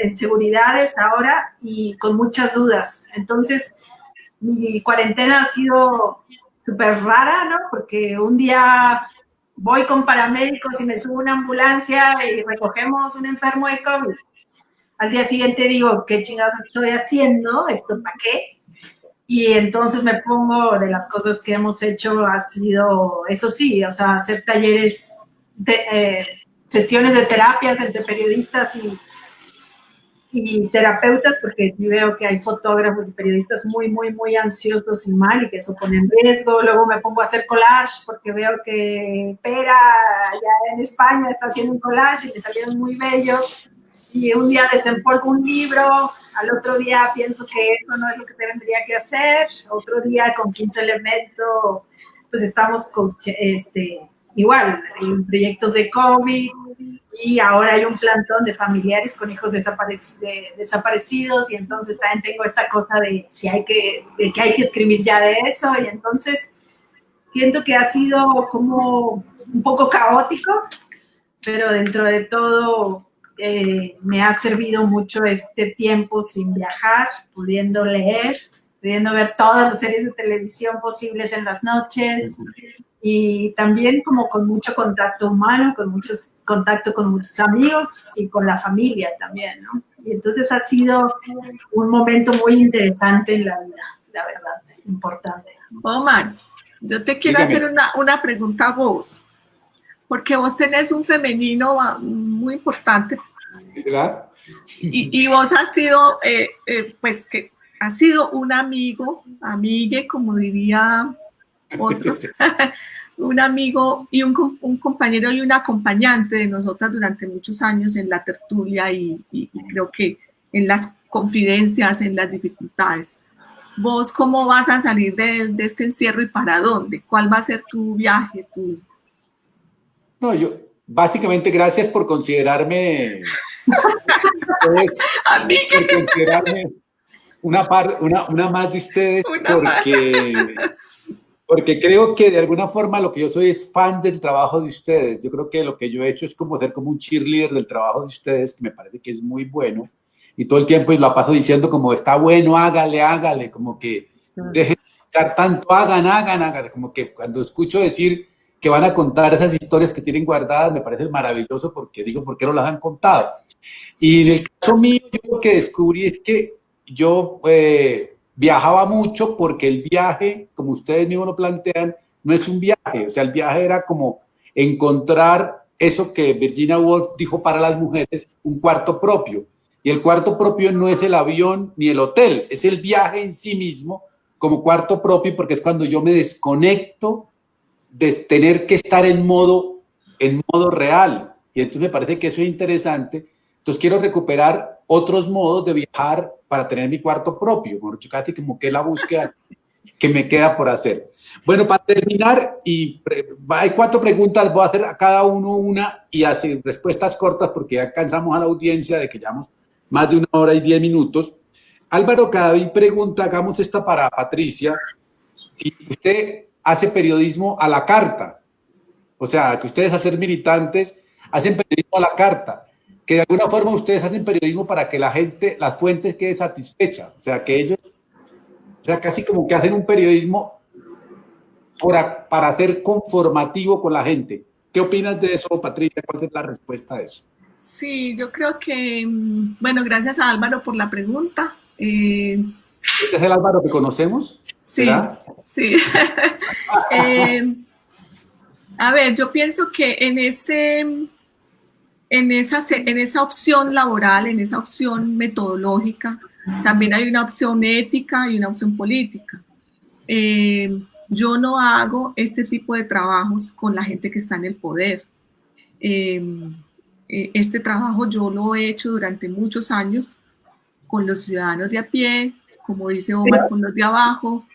inseguridades ahora y con muchas dudas. Entonces, mi cuarentena ha sido súper rara, ¿no? Porque un día voy con paramédicos y me subo a una ambulancia y recogemos un enfermo de COVID. Al día siguiente digo, ¿qué chingados estoy haciendo? ¿Esto para qué? Y entonces me pongo, de las cosas que hemos hecho ha sido, eso sí, o sea, hacer talleres, sesiones de terapias entre periodistas y terapeutas, porque sí veo que hay fotógrafos y periodistas muy, muy, muy ansiosos y mal, y que eso pone en riesgo. Luego me pongo a hacer collage, porque veo que Pera, allá en España, está haciendo un collage y le salieron muy bellos. y un día desempolvo un libro, al otro día pienso que eso no es lo que tendría que hacer, otro día con Quinto Elemento, pues estamos con, igual en proyectos de COVID, y ahora hay un plantón de familiares con hijos desaparecidos, y entonces también tengo esta cosa de que hay que escribir ya de eso, y entonces siento que ha sido como un poco caótico, pero dentro de todo me ha servido mucho este tiempo sin viajar, pudiendo leer, pudiendo ver todas las series de televisión posibles en las noches, y también como con mucho contacto humano, contacto con muchos amigos y con la familia también, ¿no? Y entonces ha sido un momento muy interesante en la vida, la verdad, importante. Omar, yo te quiero hacer una pregunta a vos, porque vos tenés un femenino muy importante. ¿Verdad? Y vos has sido, pues que has sido un amigo, amigue, como diría otros, un amigo y un compañero y un acompañante de nosotras durante muchos años en la tertulia y creo que en las confidencias, en las dificultades. ¿Vos cómo vas a salir de este encierro y para dónde? ¿Cuál va a ser tu viaje? No, yo, básicamente, gracias por considerarme, por considerarme una más de ustedes, porque creo que de alguna forma lo que yo soy es fan del trabajo de ustedes. Yo creo que lo que yo he hecho es como ser como un cheerleader del trabajo de ustedes, que me parece que es muy bueno. Y todo el tiempo la paso diciendo como está bueno, hágale, como que dejen de pensar tanto, hágale. Como que cuando escucho decir que van a contar esas historias que tienen guardadas, me parece maravilloso porque digo, ¿por qué no las han contado? Y en el caso mío, yo lo que descubrí es que yo viajaba mucho porque el viaje, como ustedes mismos lo plantean, no es un viaje. O sea, el viaje era como encontrar eso que Virginia Woolf dijo para las mujeres, un cuarto propio. Y el cuarto propio no es el avión ni el hotel, es el viaje en sí mismo como cuarto propio, porque es cuando yo me desconecto de tener que estar en modo real. Y entonces me parece que eso es interesante. Entonces quiero recuperar otros modos de viajar para tener mi cuarto propio. Casi como que es la búsqueda que me queda por hacer. Bueno, para terminar, hay 4 preguntas, voy a hacer a cada uno una y hacer respuestas cortas porque ya cansamos a la audiencia de que llevamos más de 1 hora y 10 minutos. Álvaro Cadavid pregunta, hagamos esta para Patricia, si usted hace periodismo a la carta, o sea, que ustedes, hacer militantes, hacen periodismo a la carta, que de alguna forma ustedes hacen periodismo para que la gente, las fuentes quede satisfecha, o sea, que ellos, o sea, casi como que hacen un periodismo para ser conformativo con la gente. ¿Qué opinas de eso, Patricia? ¿Cuál es la respuesta a eso? Sí, yo creo que, bueno, gracias a Álvaro por la pregunta. ¿Este es el Álvaro que conocemos? Sí, ¿verdad? Sí. A ver, yo pienso que en esa opción laboral, en esa opción metodológica, también hay una opción ética y una opción política. Yo no hago este tipo de trabajos con la gente que está en el poder. Este trabajo yo lo he hecho durante muchos años con los ciudadanos de a pie, como dice Omar, con los de abajo,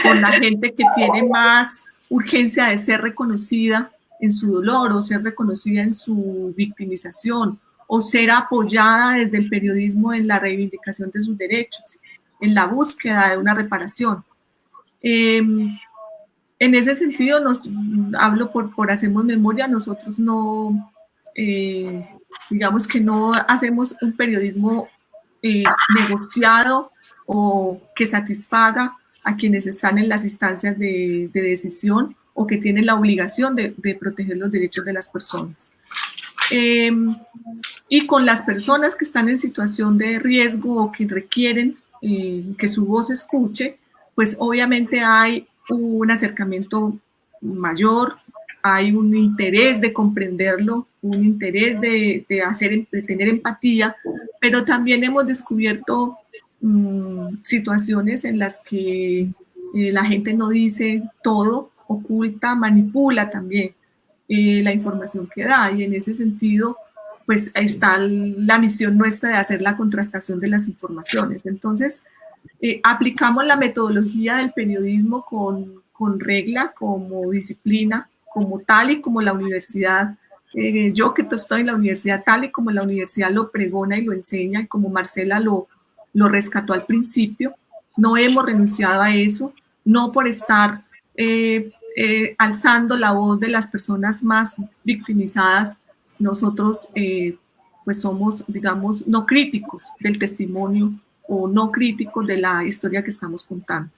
con la gente que tiene más urgencia de ser reconocida en su dolor o ser reconocida en su victimización o ser apoyada desde el periodismo en la reivindicación de sus derechos, en la búsqueda de una reparación. En ese sentido, hablo por Hacemos Memoria, nosotros no, digamos que no hacemos un periodismo negociado o que satisfaga a quienes están en las instancias de decisión o que tienen la obligación de proteger los derechos de las personas. Y con las personas que están en situación de riesgo o que requieren que su voz se escuche, pues obviamente hay un acercamiento mayor, hay un interés de comprenderlo, un interés de tener empatía, pero también hemos descubierto situaciones en las que la gente no dice todo, oculta, manipula también la información que da, y en ese sentido pues está la misión nuestra de hacer la contrastación de las informaciones. Entonces, aplicamos la metodología del periodismo con regla, como disciplina, como tal y como la universidad, yo que estoy en la universidad tal y como la universidad lo pregona y lo enseña, y como Marcela lo rescató al principio. No hemos renunciado a eso, no por estar alzando la voz de las personas más victimizadas. Nosotros pues somos, digamos, no críticos del testimonio o no críticos de la historia que estamos contando.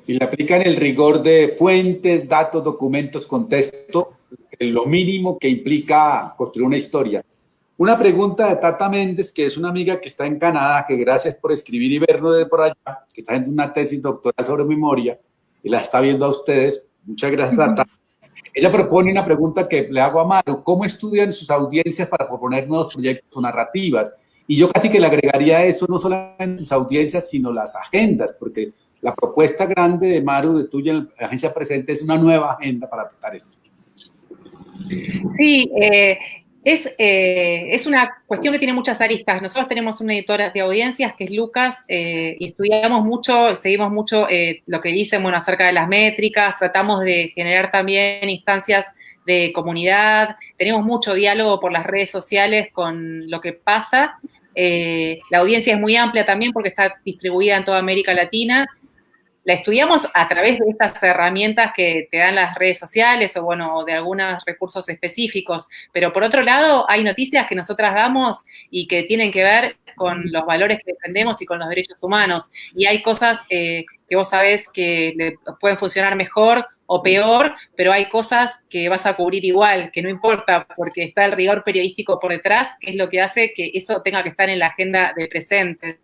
Y le aplican el rigor de fuentes, datos, documentos, contexto, lo mínimo que implica construir una historia. Una pregunta de Tata Méndez, que es una amiga que está en Canadá, que gracias por escribir y vernos desde por allá, que está haciendo una tesis doctoral sobre memoria y la está viendo a ustedes. Muchas gracias, Tata. Ella propone una pregunta que le hago a Maru: ¿cómo estudian sus audiencias para proponer nuevos proyectos o narrativas? Y yo casi que le agregaría eso, no solamente sus audiencias, sino las agendas, porque la propuesta grande de Maru, de tuya en la Agencia Presente, es una nueva agenda para tratar esto. Sí, es una cuestión que tiene muchas aristas. Nosotros tenemos una editora de audiencias que es Lucas, y estudiamos mucho, seguimos mucho lo que dicen, bueno, acerca de las métricas, tratamos de generar también instancias de comunidad, tenemos mucho diálogo por las redes sociales con lo que pasa. La audiencia es muy amplia también porque está distribuida en toda América Latina. La estudiamos a través de estas herramientas que te dan las redes sociales o, bueno, de algunos recursos específicos. Pero, por otro lado, hay noticias que nosotras damos y que tienen que ver con los valores que defendemos y con los derechos humanos. Y hay cosas que vos sabés que le pueden funcionar mejor o peor, pero hay cosas que vas a cubrir igual, que no importa, porque está el rigor periodístico por detrás, que es lo que hace que eso tenga que estar en la agenda de presentes,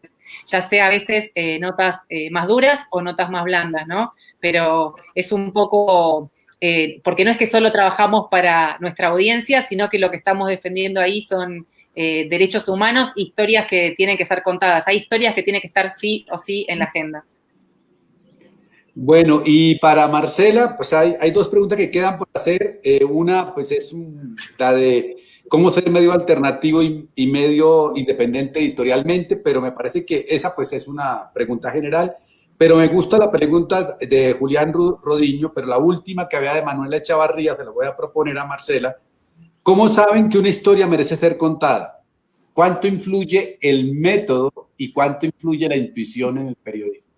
ya sea a veces notas más duras o notas más blandas, ¿no? Pero es un poco, porque no es que solo trabajamos para nuestra audiencia, sino que lo que estamos defendiendo ahí son derechos humanos, historias que tienen que ser contadas. Hay historias que tienen que estar sí o sí en la agenda. Bueno, y para Marcela, pues hay dos preguntas que quedan por hacer. Una, pues es la de cómo ser medio alternativo y medio independiente editorialmente, pero me parece que esa pues es una pregunta general. Pero me gusta la pregunta de Julián Rodiño, pero la última que había de Manuela Echavarría, se la voy a proponer a Marcela. ¿Cómo saben que una historia merece ser contada? ¿Cuánto influye el método y cuánto influye la intuición en el periodismo?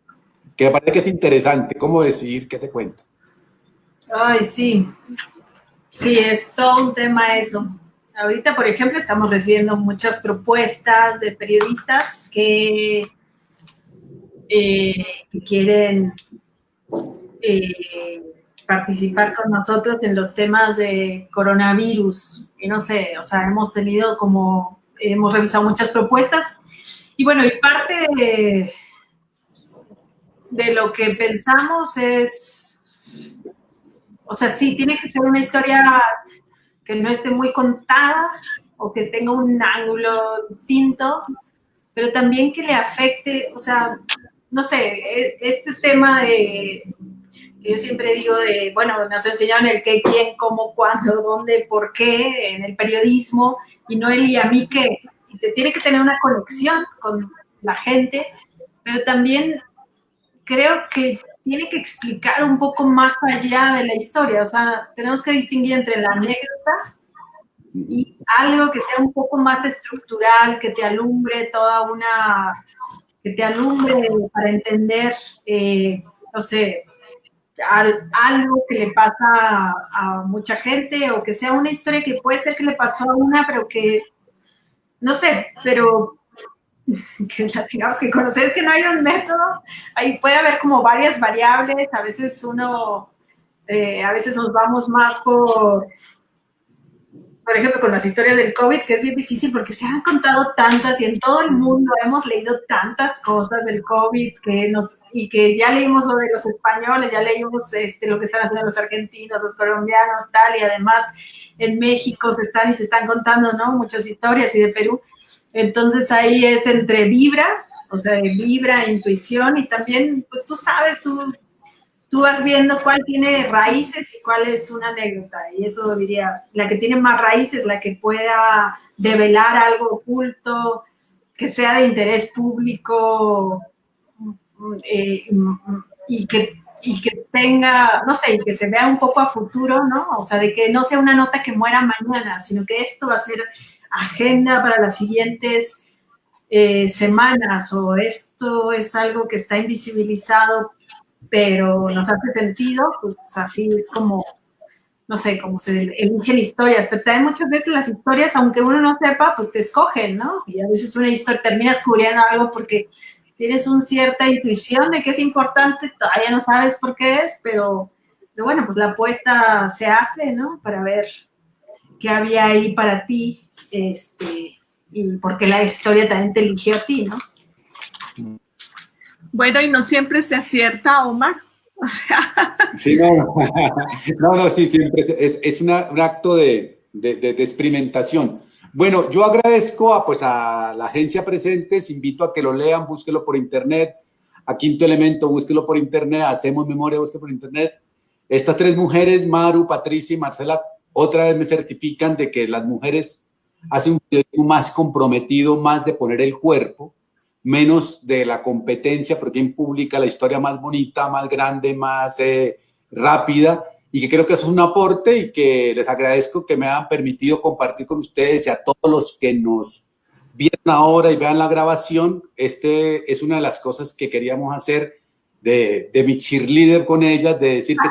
Que me parece que es interesante. ¿Cómo decidir qué te cuento? Ay, sí. Sí, es todo un tema eso. Ahorita, por ejemplo, estamos recibiendo muchas propuestas de periodistas que quieren participar con nosotros en los temas de coronavirus. Y no sé, o sea, hemos revisado muchas propuestas. Y bueno, y parte de lo que pensamos es, o sea, sí, tiene que ser una historia que no esté muy contada o que tenga un ángulo distinto, pero también que le afecte, o sea, no sé, este tema de, que yo siempre digo de, bueno, nos enseñaron el qué, quién, cómo, cuándo, dónde, por qué en el periodismo y no el y a mí qué. Y te tiene que tener una conexión con la gente, pero también creo que tiene que explicar un poco más allá de la historia. O sea, tenemos que distinguir entre la anécdota y algo que sea un poco más estructural, que te alumbre para entender, no sé, algo que le pasa a mucha gente, o que sea una historia que puede ser que le pasó a una, pero que, no sé, pero que la tengamos que conocer. Es que no hay un método, ahí puede haber como varias variables, a veces a veces nos vamos más por ejemplo, con las historias del COVID, que es bien difícil porque se han contado tantas y en todo el mundo hemos leído tantas cosas del COVID y que ya leímos lo de los españoles, ya leímos lo que están haciendo los argentinos, los colombianos, tal, y además en México se están contando, ¿no? Muchas historias, y de Perú. Entonces ahí es entre vibra, o sea, de vibra, intuición, y también, pues tú sabes, tú tú vas viendo cuál tiene raíces y cuál es una anécdota. Y eso diría, la que tiene más raíces, la que pueda develar algo oculto, que sea de interés público y que tenga, no sé, y que se vea un poco a futuro, ¿no? O sea, de que no sea una nota que muera mañana, sino que esto va a ser agenda para las siguientes semanas, o esto es algo que está invisibilizado pero nos hace sentido, pues así es como, no sé, como se eligen historias, pero también muchas veces las historias, aunque uno no sepa, pues te escogen, ¿no? Y a veces una historia, terminas cubriendo algo porque tienes una cierta intuición de que es importante, todavía no sabes por qué es, pero bueno, pues la apuesta se hace, ¿no? Para ver qué había ahí para ti, y por qué la historia también te eligió a ti, ¿no? Bueno, y no siempre se acierta, Omar. O sea. Sí, no, sí, siempre es un acto de experimentación. Bueno, yo agradezco a la agencia Presentes, invito a que lo lean, búsquelo por internet, a Quinto Elemento, búsquelo por internet, Hacemos Memoria, búsquelo por internet. Estas tres mujeres, Maru, Patricia y Marcela, otra vez me certifican de que las mujeres hacen un periodismo más comprometido, más de poner el cuerpo, menos de la competencia, porque quien publica la historia más bonita, más grande, más rápida, y que creo que eso es un aporte y que les agradezco que me hayan permitido compartir con ustedes y a todos los que nos vieron ahora y vean la grabación. Es una de las cosas que queríamos hacer de mi cheerleader con ellas, de decir que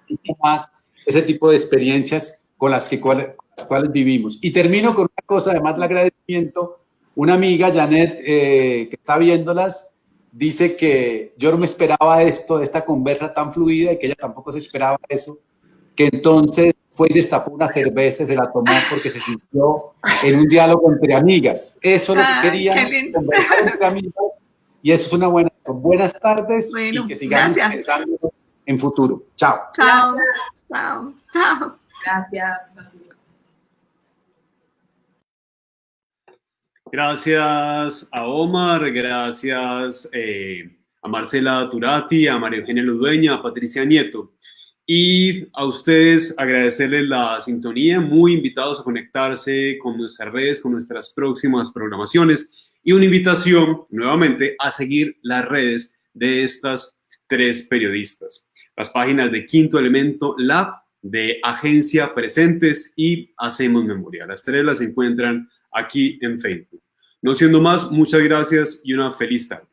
tiene más ese tipo de experiencias con las cuales vivimos. Y termino con una cosa, además del agradecimiento. Una amiga, Janet, que está viéndolas, dice que yo no me esperaba esta conversa tan fluida y que ella tampoco se esperaba eso, que entonces fue y destapó una cerveza y se la tomó porque se sintió en un diálogo entre amigas. Eso es lo que quería, conversar entre amigas, y eso es una buenas tardes, bueno, y que sigamos pensando en futuro. Chao. Chao, chao, chao. Gracias, Basilio. Gracias a Omar, gracias a Marcela Turati, a María Eugenia Ludueña, a Patricia Nieto. Y a ustedes agradecerles la sintonía, muy invitados a conectarse con nuestras redes, con nuestras próximas programaciones, y una invitación nuevamente a seguir las redes de estas tres periodistas. Las páginas de Quinto Elemento Lab, de Agencia Presentes y Hacemos Memoria. Las tres las encuentran aquí en Facebook. No siendo más, muchas gracias y una feliz tarde.